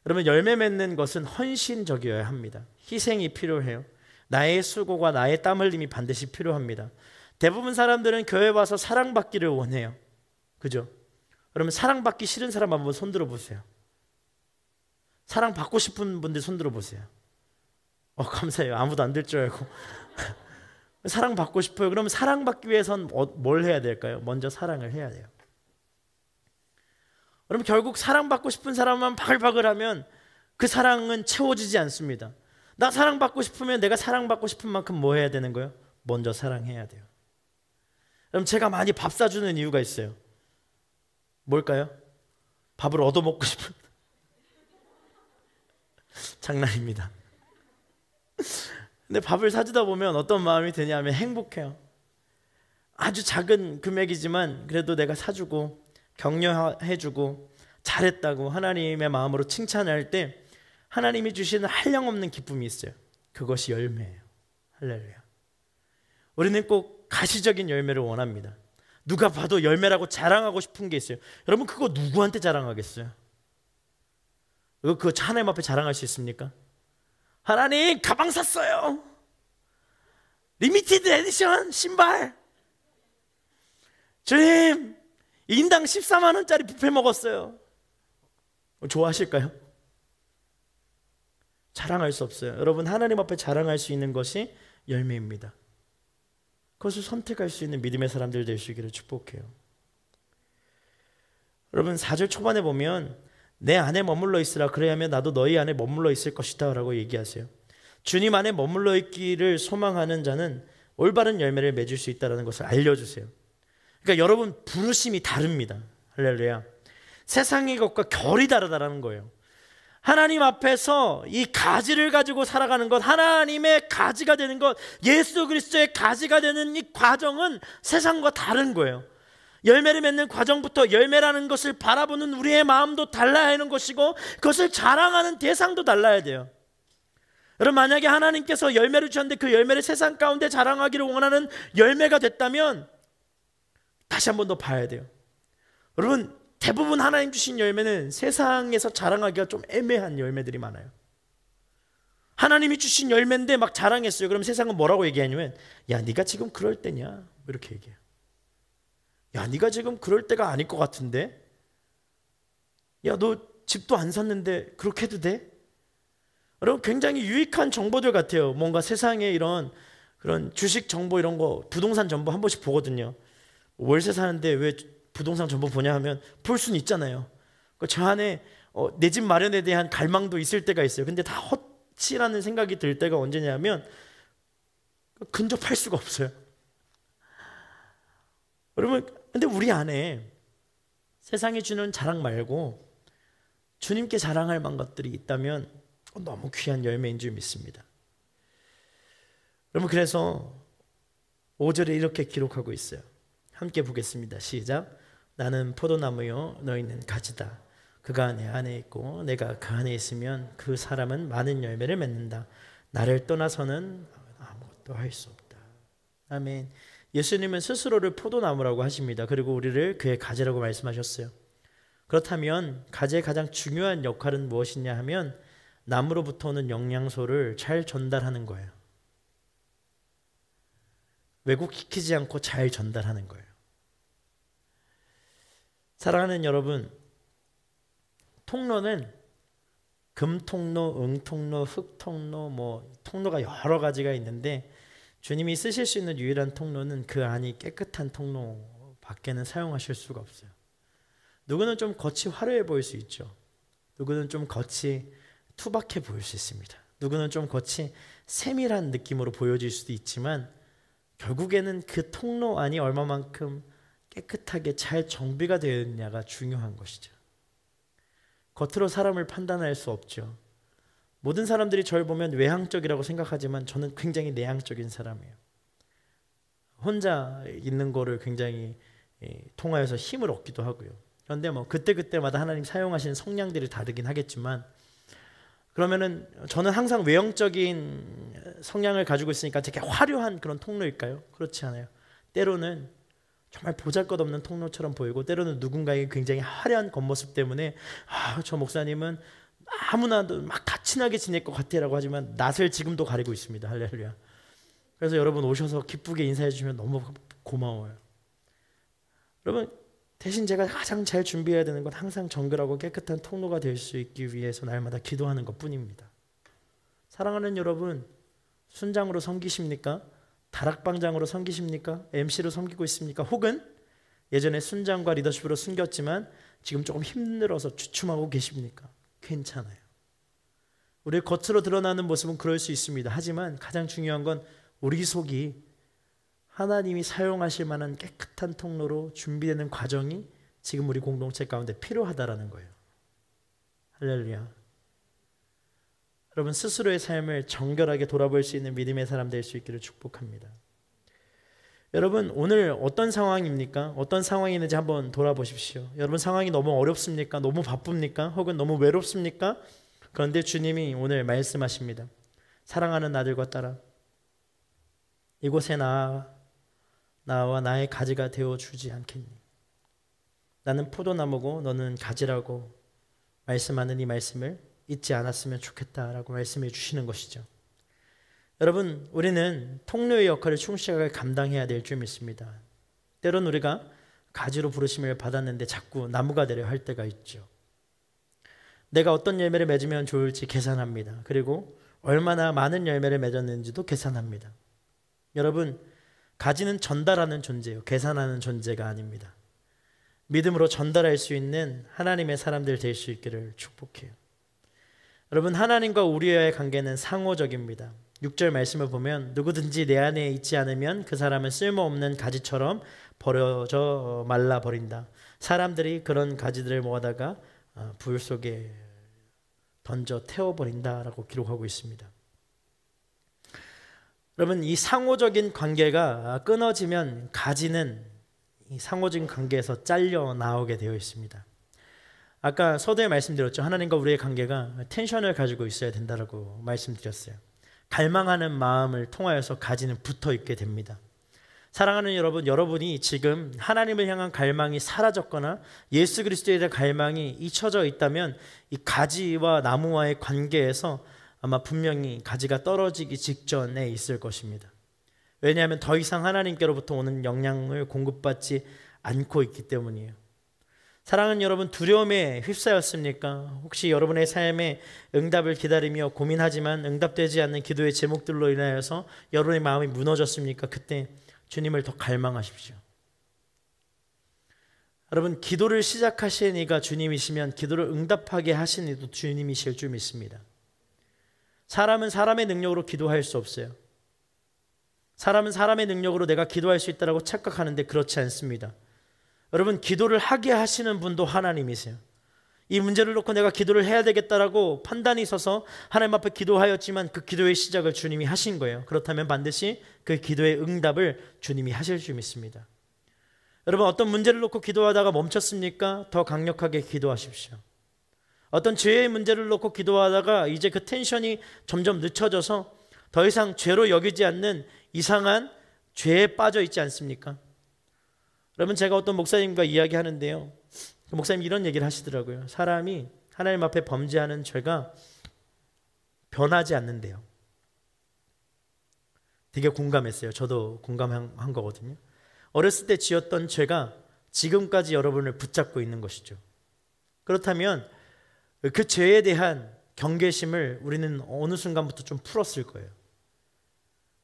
Speaker 1: 여러분, 열매 맺는 것은 헌신적이어야 합니다. 희생이 필요해요. 나의 수고가 나의 땀 흘림이 반드시 필요합니다. 대부분 사람들은 교회 와서 사랑받기를 원해요. 그죠? 그러면 사랑받기 싫은 사람 한번 손들어 보세요. 사랑받고 싶은 분들 손들어 보세요. 감사해요. 아무도 안 될 줄 알고. 사랑받고 싶어요. 그러면 사랑받기 위해선 뭘 해야 될까요? 먼저 사랑을 해야 돼요. 그럼 결국 사랑받고 싶은 사람만 바글바글하면 그 사랑은 채워지지 않습니다. 나 사랑받고 싶으면 내가 사랑받고 싶은 만큼 뭐 해야 되는 거예요? 먼저 사랑해야 돼요. 그럼 제가 많이 밥 사주는 이유가 있어요. 뭘까요? 밥을 얻어먹고 싶은. 장난입니다. 근데 밥을 사주다 보면 어떤 마음이 드냐면 행복해요. 아주 작은 금액이지만 그래도 내가 사주고 격려해주고 잘했다고 하나님의 마음으로 칭찬할 때 하나님이 주시는 한량없는 기쁨이 있어요. 그것이 열매예요. 할렐루야. 우리는 꼭 가시적인 열매를 원합니다. 누가 봐도 열매라고 자랑하고 싶은 게 있어요. 여러분, 그거 누구한테 자랑하겠어요? 그거 하나님 앞에 자랑할 수 있습니까? 하나님, 가방 샀어요. 리미티드 에디션 신발. 주님, 인당 14만 원짜리 뷔페 먹었어요. 좋아하실까요? 자랑할 수 없어요. 여러분, 하나님 앞에 자랑할 수 있는 것이 열매입니다. 그것을 선택할 수 있는 믿음의 사람들 되시기를 축복해요. 여러분, 4절 초반에 보면 내 안에 머물러 있으라, 그래야면 나도 너희 안에 머물러 있을 것이다 라고 얘기하세요. 주님 안에 머물러 있기를 소망하는 자는 올바른 열매를 맺을 수 있다는 것을 알려주세요. 그러니까 여러분, 부르심이 다릅니다. 할렐루야. 세상의 것과 결이 다르다는 거예요. 하나님 앞에서 이 가지를 가지고 살아가는 것, 하나님의 가지가 되는 것, 예수 그리스도의 가지가 되는 이 과정은 세상과 다른 거예요. 열매를 맺는 과정부터 열매라는 것을 바라보는 우리의 마음도 달라야 하는 것이고, 그것을 자랑하는 대상도 달라야 돼요. 여러분, 만약에 하나님께서 열매를 주셨는데 그 열매를 세상 가운데 자랑하기를 원하는 열매가 됐다면 다시 한 번 더 봐야 돼요. 여러분, 대부분 하나님 주신 열매는 세상에서 자랑하기가 좀 애매한 열매들이 많아요. 하나님이 주신 열매인데 막 자랑했어요. 그럼 세상은 뭐라고 얘기하냐면, 야, 네가 지금 그럴 때냐? 이렇게 얘기해요. 야, 네가 지금 그럴 때가 아닐 것 같은데? 야, 너 집도 안 샀는데 그렇게 해도 돼? 여러분, 굉장히 유익한 정보들 같아요. 뭔가 세상에 이런 그런 주식 정보, 이런 거, 부동산 정보 한 번씩 보거든요. 월세 사는데 왜 부동산 정보 보냐 하면 볼 수는 있잖아요. 저 안에 내 집 마련에 대한 갈망도 있을 때가 있어요. 근데 다 헛치라는 생각이 들 때가 언제냐면 근접할 수가 없어요. 여러분, 근데 우리 안에 세상이 주는 자랑 말고 주님께 자랑할 만한 것들이 있다면 너무 귀한 열매인 줄 믿습니다. 여러분, 그래서 5절에 이렇게 기록하고 있어요. 함께 보겠습니다. 시작. 나는 포도나무요, 너희는 가지다. 그가 내 안에 있고 내가 그 안에 있으면 그 사람은 많은 열매를 맺는다. 나를 떠나서는 아무것도 할 수 없다. 아멘. 예수님은 스스로를 포도나무라고 하십니다. 그리고 우리를 그의 가지라고 말씀하셨어요. 그렇다면 가지의 가장 중요한 역할은 무엇이냐 하면 나무로부터 오는 영양소를 잘 전달하는 거예요. 왜곡시키지 않고 잘 전달하는 거예요. 사랑하는 여러분, 통로는 금통로, 응통로, 흙통로, 통로가 여러 가지가 있는데 주님이 쓰실 수 있는 유일한 통로는 그 안이 깨끗한 통로 밖에는 사용하실 수가 없어요. 누구는 좀 겉이 화려해 보일 수 있죠. 누구는 좀 겉이 투박해 보일 수 있습니다. 누구는 좀 겉이 세밀한 느낌으로 보여질 수도 있지만 결국에는 그 통로 안이 얼마만큼 깨끗하게 잘 정비가 되어 있느냐가 중요한 것이죠. 겉으로 사람을 판단할 수 없죠. 모든 사람들이 저를 보면 외향적이라고 생각하지만 저는 굉장히 내향적인 사람이에요. 혼자 있는 거를 굉장히 통하여서 힘을 얻기도 하고요. 그런데 그때그때마다 하나님 사용하시는 성량들이 다르긴 하겠지만 그러면은 저는 항상 외형적인 성향을 가지고 있으니까 되게 화려한 그런 통로일까요? 그렇지 않아요. 때로는 정말 보잘것없는 통로처럼 보이고 때로는 누군가에게 굉장히 화려한 겉모습 때문에 저 목사님은 아무나도 막 다 친하게 지낼 것 같아라고 하지만 낯을 지금도 가리고 있습니다. 할렐루야. 그래서 여러분 오셔서 기쁘게 인사해 주시면 너무 고마워요. 여러분 대신 제가 가장 잘 준비해야 되는 건 항상 정결하고 깨끗한 통로가 될 수 있기 위해서 날마다 기도하는 것뿐입니다. 사랑하는 여러분, 순장으로 섬기십니까? 다락방장으로 섬기십니까? MC로 섬기고 있습니까? 혹은 예전에 순장과 리더십으로 숨겼지만 지금 조금 힘들어서 주춤하고 계십니까? 괜찮아요. 우리의 겉으로 드러나는 모습은 그럴 수 있습니다. 하지만 가장 중요한 건 우리 속이 하나님이 사용하실 만한 깨끗한 통로로 준비되는 과정이 지금 우리 공동체 가운데 필요하다라는 거예요. 할렐루야. 여러분 스스로의 삶을 정결하게 돌아볼 수 있는 믿음의 사람 될 수 있기를 축복합니다. 여러분 오늘 어떤 상황입니까? 어떤 상황이 있는지 한번 돌아보십시오. 여러분 상황이 너무 어렵습니까? 너무 바쁩니까? 혹은 너무 외롭습니까? 그런데 주님이 오늘 말씀하십니다. 사랑하는 아들과 딸아, 이곳에 나와 나의 가지가 되어주지 않겠니? 나는 포도나무고 너는 가지라고 말씀하는 이 말씀을 잊지 않았으면 좋겠다라고 말씀해 주시는 것이죠. 여러분 우리는 통로의 역할을 충실하게 감당해야 될 줄 믿습니다. 때론 우리가 가지로 부르심을 받았는데 자꾸 나무가 되려 할 때가 있죠. 내가 어떤 열매를 맺으면 좋을지 계산합니다. 그리고 얼마나 많은 열매를 맺었는지도 계산합니다. 여러분 가지는 전달하는 존재예요. 계산하는 존재가 아닙니다. 믿음으로 전달할 수 있는 하나님의 사람들 될 수 있기를 축복해요. 여러분 하나님과 우리와의 관계는 상호적입니다. 6절 말씀을 보면 누구든지 내 안에 있지 않으면 그 사람은 쓸모없는 가지처럼 버려져 말라버린다. 사람들이 그런 가지들을 모아다가 불 속에 던져 태워버린다라고 기록하고 있습니다. 여러분 이 상호적인 관계가 끊어지면 가지는 이 상호적인 관계에서 잘려 나오게 되어 있습니다. 아까 서두에 말씀드렸죠. 하나님과 우리의 관계가 텐션을 가지고 있어야 된다고 말씀드렸어요. 갈망하는 마음을 통하여서 가지는 붙어 있게 됩니다. 사랑하는 여러분, 여러분이 지금 하나님을 향한 갈망이 사라졌거나 예수 그리스도에 대한 갈망이 잊혀져 있다면 이 가지와 나무와의 관계에서 아마 분명히 가지가 떨어지기 직전에 있을 것입니다. 왜냐하면 더 이상 하나님께로부터 오는 영향을 공급받지 않고 있기 때문이에요. 사랑하는 여러분, 두려움에 휩싸였습니까? 혹시 여러분의 삶에 응답을 기다리며 고민하지만 응답되지 않는 기도의 제목들로 인하여서 여러분의 마음이 무너졌습니까? 그때 주님을 더 갈망하십시오. 여러분 기도를 시작하신 이가 주님이시면 기도를 응답하게 하신 이도 주님이실 줄 믿습니다. 사람은 사람의 능력으로 기도할 수 없어요. 사람은 사람의 능력으로 내가 기도할 수 있다고 착각하는데 그렇지 않습니다. 여러분 기도를 하게 하시는 분도 하나님이세요. 이 문제를 놓고 내가 기도를 해야 되겠다라고 판단이 있어서 하나님 앞에 기도하였지만 그 기도의 시작을 주님이 하신 거예요. 그렇다면 반드시 그 기도의 응답을 주님이 하실 줄 믿습니다. 여러분 어떤 문제를 놓고 기도하다가 멈췄습니까? 더 강력하게 기도하십시오. 어떤 죄의 문제를 놓고 기도하다가 이제 그 텐션이 점점 늦춰져서 더 이상 죄로 여기지 않는 이상한 죄에 빠져 있지 않습니까? 여러분 제가 어떤 목사님과 이야기하는데요. 그 목사님이 이런 얘기를 하시더라고요. 사람이 하나님 앞에 범죄하는 죄가 변하지 않는데요. 되게 공감했어요. 저도 공감한 거거든요. 어렸을 때 지었던 죄가 지금까지 여러분을 붙잡고 있는 것이죠. 그렇다면 그 죄에 대한 경계심을 우리는 어느 순간부터 좀 풀었을 거예요.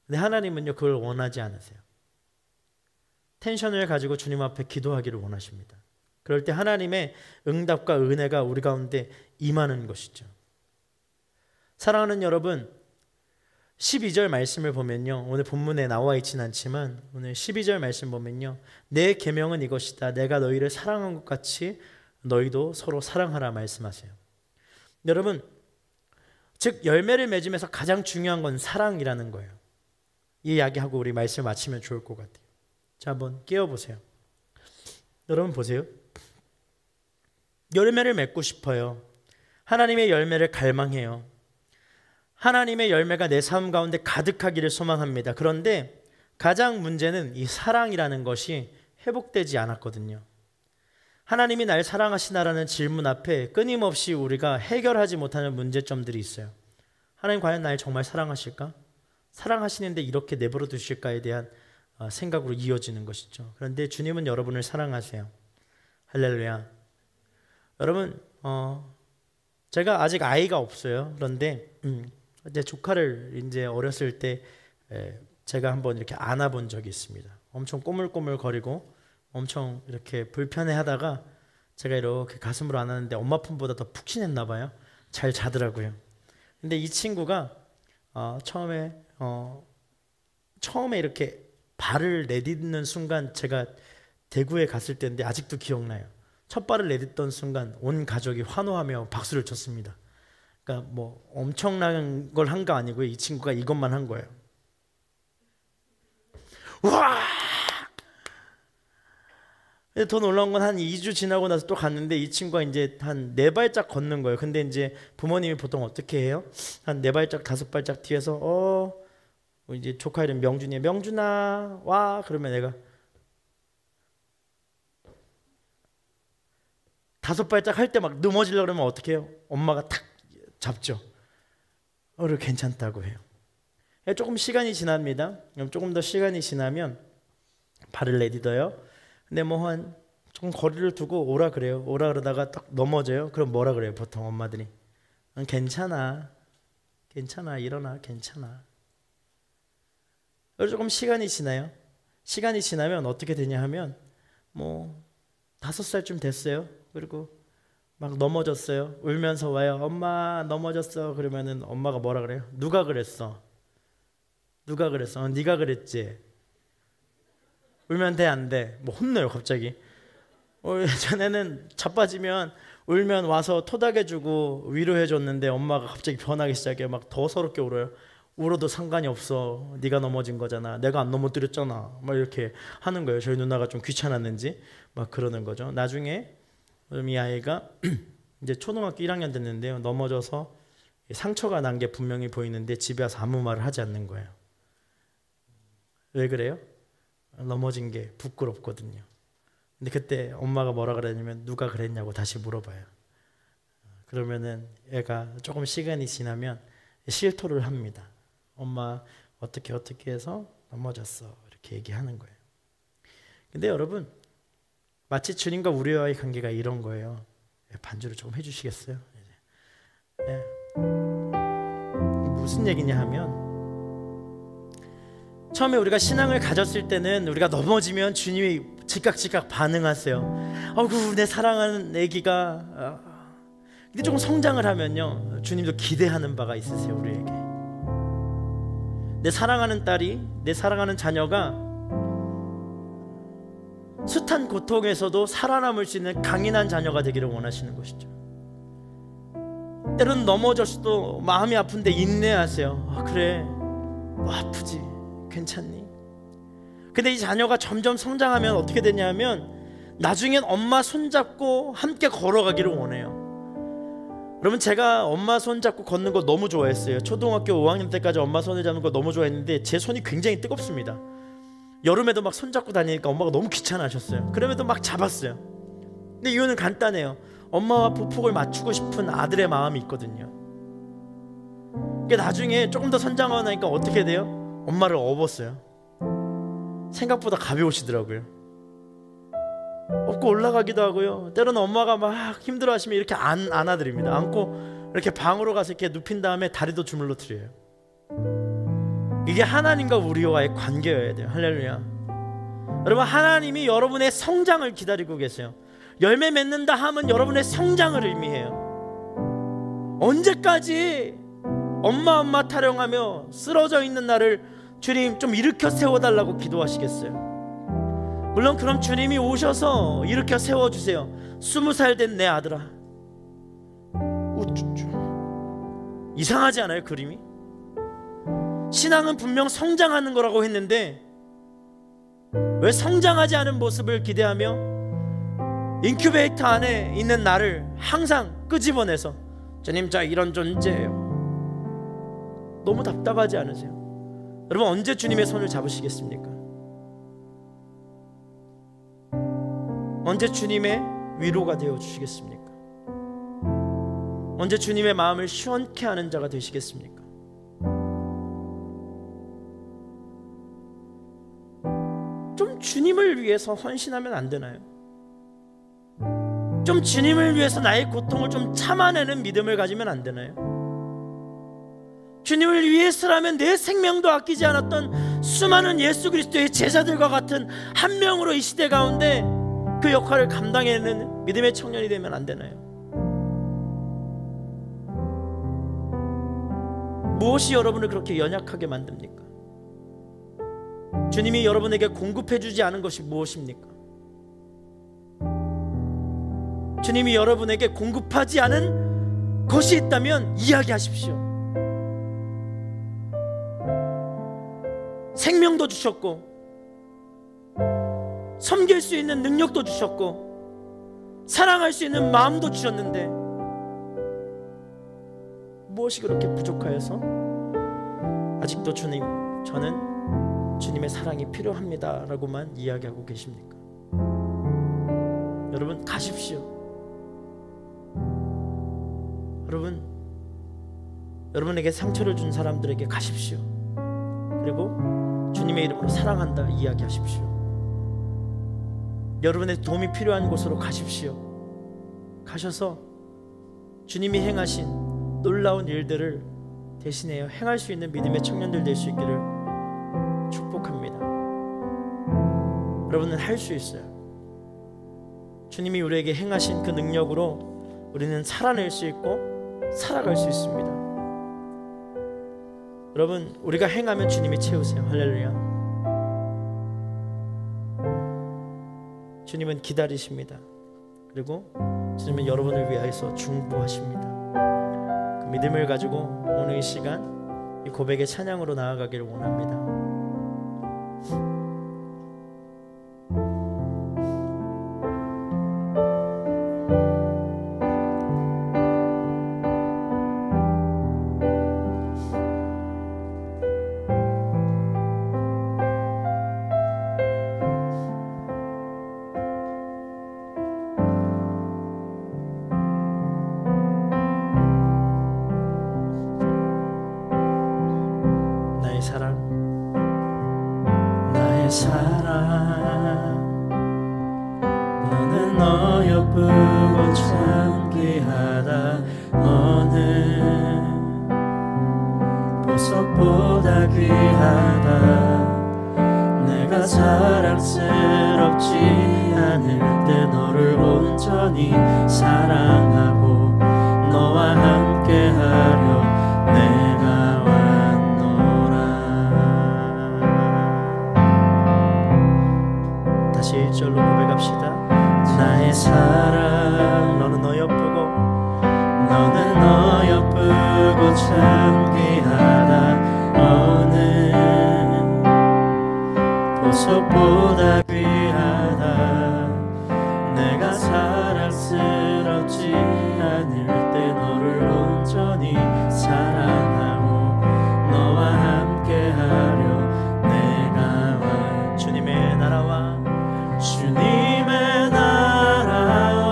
Speaker 1: 근데 하나님은요, 그걸 원하지 않으세요. 텐션을 가지고 주님 앞에 기도하기를 원하십니다. 그럴 때 하나님의 응답과 은혜가 우리 가운데 임하는 것이죠. 사랑하는 여러분, 12절 말씀을 보면요, 오늘 본문에 나와 있지는 않지만 오늘 12절 말씀 보면요, 내 계명은 이것이다. 내가 너희를 사랑한 것 같이 너희도 서로 사랑하라 말씀하세요. 여러분, 즉 열매를 맺으면서 가장 중요한 건 사랑이라는 거예요. 이 이야기하고 우리 말씀을 마치면 좋을 것 같아요. 자, 한번 깨워보세요. 여러분 보세요. 열매를 맺고 싶어요. 하나님의 열매를 갈망해요. 하나님의 열매가 내 삶 가운데 가득하기를 소망합니다. 그런데 가장 문제는 이 사랑이라는 것이 회복되지 않았거든요. 하나님이 날 사랑하시나라는 질문 앞에 끊임없이 우리가 해결하지 못하는 문제점들이 있어요. 하나님 과연 날 정말 사랑하실까? 사랑하시는데 이렇게 내버려 두실까에 대한 생각으로 이어지는 것이죠. 그런데 주님은 여러분을 사랑하세요. 할렐루야. 여러분, 제가 아직 아이가 없어요. 그런데 제 조카를 이제 어렸을 때 제가 한번 이렇게 안아본 적이 있습니다. 엄청 꼬물꼬물거리고 엄청 이렇게 불편해하다가 제가 이렇게 가슴으로 안았는데 엄마 품보다 더 푹신했나 봐요. 잘 자더라고요. 근데 이 친구가 처음에 이렇게 발을 내딛는 순간, 제가 대구에 갔을 때인데 아직도 기억나요. 첫 발을 내딛던 순간 온 가족이 환호하며 박수를 쳤습니다. 그러니까 뭐 엄청난 걸 한 거 아니고요. 이 친구가 이것만 한 거예요. 와! 더 놀라운 건 한 2주 지나고 나서 또 갔는데 이 친구가 이제 한 4발짝 걷는 거예요. 근데 이제 부모님이 보통 어떻게 해요? 한 4발짝 5발짝 뒤에서 이제 조카 이름 명준이에요. 명준아 와, 그러면 내가 5발짝 할 때 막 넘어지려고 그러면 어떻게 해요? 엄마가 탁 잡죠. 그리고 괜찮다고 해요. 조금 시간이 지납니다. 조금 더 시간이 지나면 발을 내딛어요. 근데 뭐 한 조금 거리를 두고 오라 그래요. 오라 그러다가 딱 넘어져요. 그럼 뭐라 그래요? 보통 엄마들이 괜찮아, 괜찮아, 일어나, 괜찮아. 그리고 조금 시간이 지나요. 시간이 지나면 어떻게 되냐 하면 뭐 5살쯤 됐어요. 그리고 막 넘어졌어요. 울면서 와요. 엄마 넘어졌어. 그러면은 엄마가 뭐라 그래요? 누가 그랬어? 누가 그랬어? 네가 그랬지. 울면 돼, 안 돼? 뭐 혼내요 갑자기. 전에는 자빠지면 울면 와서 토닥여주고 위로해줬는데 엄마가 갑자기 변하기 시작해요. 막 더 서럽게 울어요. 울어도 상관이 없어. 네가 넘어진 거잖아. 내가 안 넘어뜨렸잖아. 막 이렇게 하는 거예요. 저희 누나가 좀 귀찮았는지 막 그러는 거죠. 나중에 이 아이가 이제 초등학교 1학년 됐는데요. 넘어져서 상처가 난 게 분명히 보이는데 집에 와서 아무 말을 하지 않는 거예요. 왜 그래요? 넘어진 게 부끄럽거든요. 근데 그때 엄마가 뭐라 그랬냐면 누가 그랬냐고 다시 물어봐요. 그러면은 애가 조금 시간이 지나면 실토를 합니다. 엄마 어떻게 해서 넘어졌어. 이렇게 얘기하는 거예요. 근데 여러분, 마치 주님과 우리와의 관계가 이런 거예요. 반주를 조금 해주시겠어요? 네. 무슨 얘기냐 하면, 처음에 우리가 신앙을 가졌을 때는 우리가 넘어지면 주님이 즉각 반응하세요. 아이고 내 사랑하는 애기가. 근데 조금 성장을 하면요, 주님도 기대하는 바가 있으세요. 우리에게 내 사랑하는 딸이, 내 사랑하는 자녀가 숱한 고통에서도 살아남을 수 있는 강인한 자녀가 되기를 원하시는 것이죠. 때로는 넘어졌어도 마음이 아픈데 인내하세요. 그래, 너 아프지, 괜찮니? 근데 이 자녀가 점점 성장하면 어떻게 되냐면 나중엔 엄마 손잡고 함께 걸어가기를 원해요. 여러분, 제가 엄마 손잡고 걷는 거 너무 좋아했어요. 초등학교 5학년 때까지 엄마 손을 잡는 거 너무 좋아했는데 제 손이 굉장히 뜨겁습니다. 여름에도 막 손잡고 다니니까 엄마가 너무 귀찮아하셨어요. 그럼에도 막 잡았어요. 근데 이유는 간단해요. 엄마와 보폭을 맞추고 싶은 아들의 마음이 있거든요. 그게 나중에 조금 더 성장하고 나니까 어떻게 돼요? 엄마를 업었어요. 생각보다 가벼우시더라고요. 업고 올라가기도 하고요. 때로는 엄마가 막 힘들어하시면 이렇게 안아드립니다. 안고 이렇게 방으로 가서 이렇게 눕힌 다음에 다리도 주물러 드려요. 이게 하나님과 우리와의 관계여야 돼요. 할렐루야. 여러분, 하나님이 여러분의 성장을 기다리고 계세요. 열매 맺는다 하면 여러분의 성장을 의미해요. 언제까지 엄마 타령하며 쓰러져 있는 나를 주님 좀 일으켜 세워달라고 기도하시겠어요? 물론 그럼 주님이 오셔서 일으켜 세워주세요. 20살 된 내 아들아. 우쭈쭈. 이상하지 않아요, 그림이? 신앙은 분명 성장하는 거라고 했는데 왜 성장하지 않은 모습을 기대하며 인큐베이터 안에 있는 나를 항상 끄집어내서 주님, 저 이런 존재예요. 너무 답답하지 않으세요? 여러분, 언제 주님의 손을 잡으시겠습니까? 언제 주님의 위로가 되어 주시겠습니까? 언제 주님의 마음을 시원케 하는 자가 되시겠습니까? 좀 주님을 위해서 헌신하면 안 되나요? 좀 주님을 위해서 나의 고통을 좀 참아내는 믿음을 가지면 안 되나요? 주님을 위해서라면 내 생명도 아끼지 않았던 수많은 예수 그리스도의 제자들과 같은 한 명으로 이 시대 가운데 그 역할을 감당해내는 믿음의 청년이 되면 안 되나요? 무엇이 여러분을 그렇게 연약하게 만듭니까? 주님이 여러분에게 공급해주지 않은 것이 무엇입니까? 주님이 여러분에게 공급하지 않은 것이 있다면 이야기하십시오. 생명도 주셨고 섬길 수 있는 능력도 주셨고 사랑할 수 있는 마음도 주셨는데 무엇이 그렇게 부족하여서 아직도 주님, 저는 주님의 사랑이 필요합니다 라고만 이야기하고 계십니까? 여러분, 가십시오. 여러분에게 상처를 준 사람들에게 가십시오. 그리고 주님의 이름으로 사랑한다 이야기하십시오. 여러분의 도움이 필요한 곳으로 가십시오. 가셔서 주님이 행하신 놀라운 일들을 대신하여 행할 수 있는 믿음의 청년들 될 수 있기를 축복합니다. 여러분은 할 수 있어요. 주님이 우리에게 행하신 그 능력으로 우리는 살아낼 수 있고 살아갈 수 있습니다. 여러분, 우리가 행하면 주님이 채우세요. 할렐루야. 주님은 기다리십니다. 그리고 주님은 여러분을 위하여서 중보하십니다. 그 믿음을 가지고 오늘 이 시간 이 고백의 찬양으로 나아가기를 원합니다.
Speaker 2: 너는 어여쁘고 참 귀하다. 어느 보석보다 귀하다. 내가 사랑스럽지 않을 때 너를 온전히 사랑하고 너와 함께하려 내가 왔노라.
Speaker 1: 다시 1절로 고백합시다.
Speaker 2: 나의 사랑,
Speaker 1: 너는 어여쁘고
Speaker 2: 너는 어여쁘고 참 귀하다. 어느 보석보다 귀하다. 내가 사랑스럽지 않을 때 너를 온전히 사랑하고 너와 함께하려 내가 와.
Speaker 1: 주님의 나라와
Speaker 2: 주님의 나라와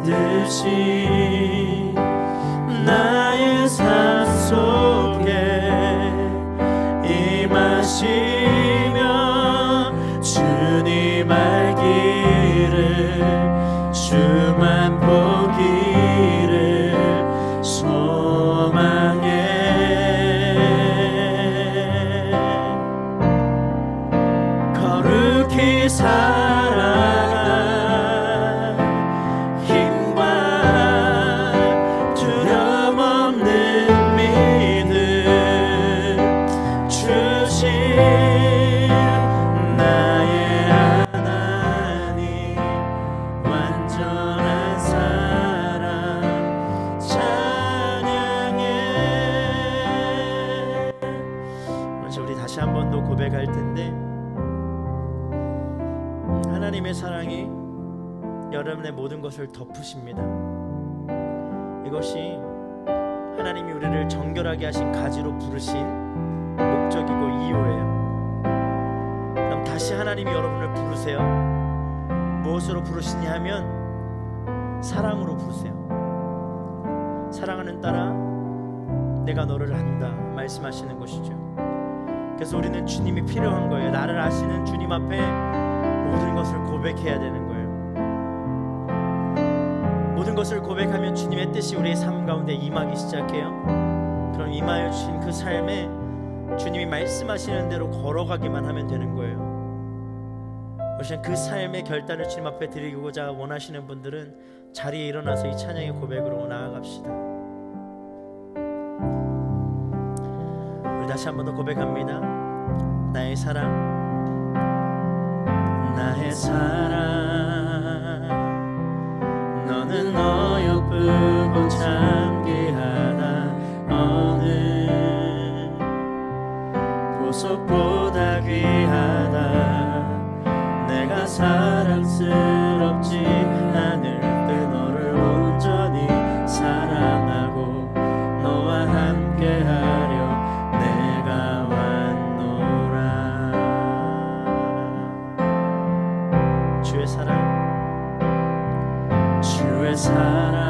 Speaker 2: 뜻이 나의 거룩히 살아갈 힘과 두려움 없는 믿음 주신 나의 하나님 완전한 사랑 찬양해.
Speaker 1: 먼저 우리 다시 한 번 더 고백할 텐데, 하나님의 사랑이 여러분의 모든 것을 덮으십니다. 이것이 하나님이 우리를 정결하게 하신 가지로 부르신 목적이고 이유예요. 그럼 다시 하나님이 여러분을 부르세요. 무엇으로 부르시냐 하면 사랑으로 부르세요. 사랑하는 딸아 내가 너를 안다 말씀하시는 것이죠. 그래서 우리는 주님이 필요한 거예요. 나를 아시는 주님 앞에 모든 것을 고백해야 되는 거예요. 모든 것을 고백하면 주님의 뜻이 우리의 삶 가운데 임하기 시작해요. 그럼 임하여 주신 그 삶에 주님이 말씀하시는 대로 걸어가기만 하면 되는 거예요. 혹시 그 삶의 결단을 주님 앞에 드리고자 원하시는 분들은 자리에 일어나서 이 찬양의 고백으로 나아갑시다. 우리 다시 한 번 더 고백합니다. 나의 사랑,
Speaker 2: 나의 사랑, 너는 어여쁘고 참귀하다. 어느 보석보다 귀하다. 내가 사랑스럽지 않을 때 너를 온전히 사랑하고 너와 함께하려 내가 왔노라.
Speaker 1: 주의 사랑,
Speaker 2: 주의 사랑,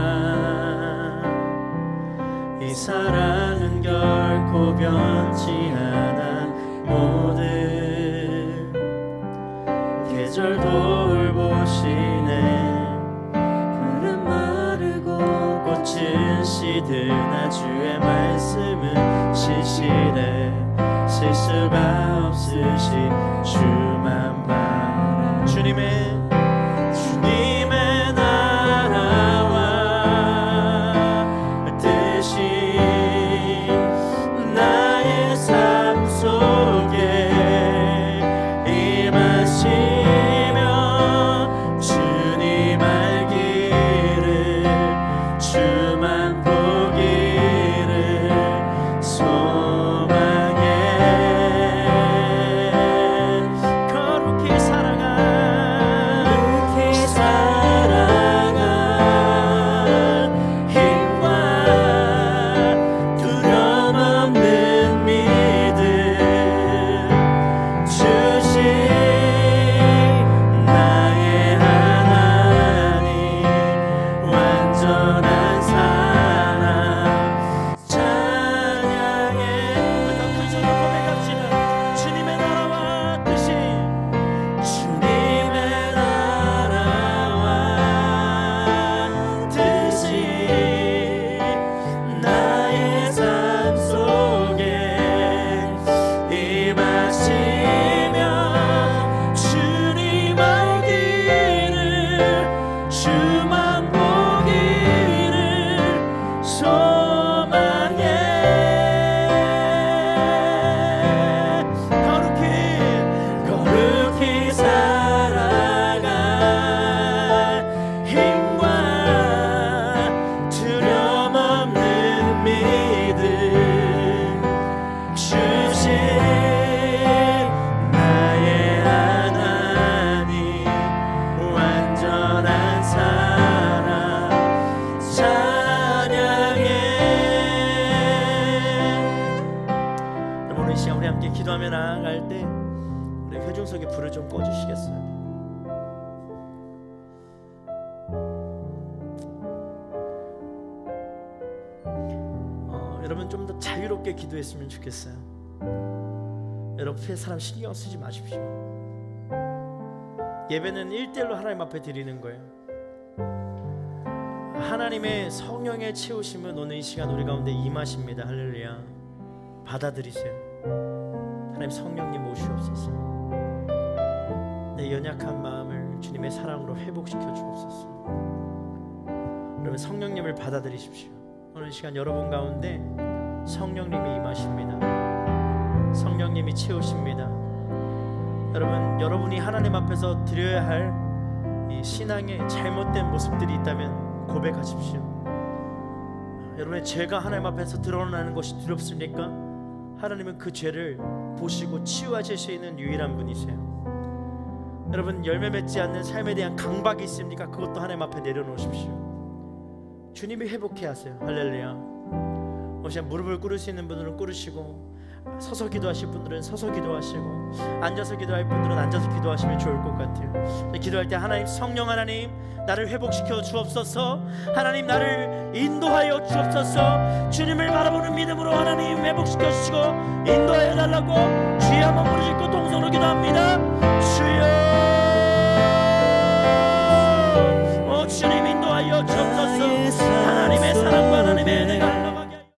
Speaker 2: 이 사랑은 결코 변치 않아. 모든 계절 돌보시네. 푸른 마르고 꽃은 시드나 주의 말씀은 시시래. 실수가 없으신 주만 바라. 주님의 나라와 뜻이 나의 삶 속에 임하시며 주님 알기를 주만 보기를 소망해. 거룩히 사랑할 힘과 두려움 없는 믿음 주신 나의 하나님 완전한 사랑 찬양해. 더 큰 소리로 고백합시다. 주님의 나라와 뜻이, 주님의 나라와 뜻이 나의 삶 속에 임하시며 주님 알기를 주만 보기를 소망해. 거룩히 살아갈 힘과 두려움 없는 믿음 주신 나의 하나님 완전한 사랑 찬양해.
Speaker 1: 여러분 오늘 이 시간 우리 함께 기도하며 나아갈 때 우리 회중석에 불을 좀 꺼주시겠어요? 여러분 좀 더 자유롭게 기도했으면 좋겠어요. 여러분 앞에 사람 신경 쓰지 마십시오. 예배는 1대1로 하나님 앞에 드리는 거예요. 하나님의 성령의 채우심은 오늘 이 시간 우리 가운데 임하십니다. 할렐루야. 받아들이세요. 하나님 성령님 오시옵소서. 내 연약한 마음을 주님의 사랑으로 회복시켜 주옵소서. 여러분 성령님을 받아들이십시오. 오늘 시간 여러분 가운데 성령님이 임하십니다. 성령님이 채우십니다. 여러분, 여러분이 하나님 앞에서 드려야 할 이 신앙의 잘못된 모습들이 있다면 고백하십시오. 여러분의 죄가 하나님 앞에서 드러나는 것이 두렵습니까? 하나님은 그 죄를 보시고 치유하실 수 있는 유일한 분이세요. 여러분, 열매 맺지 않는 삶에 대한 강박이 있습니까? 그것도 하나님 앞에 내려놓으십시오. 주님이 회복해 하세요. 할렐루야. 혹시 무릎을 꿇을 수 있는 분들은 꿇으시고, 서서 기도하실 분들은 서서 기도하시고, 앉아서 기도할 분들은 앉아서 기도하시면 좋을 것 같아요. 기도할 때 하나님, 성령 하나님, 나를 회복시켜 주옵소서. 하나님, 나를 인도하여 주옵소서. 주님을 바라보는 믿음으로 하나님 회복시켜 주시고 인도하여 달라고 주의 한번 부르짖고 동성으로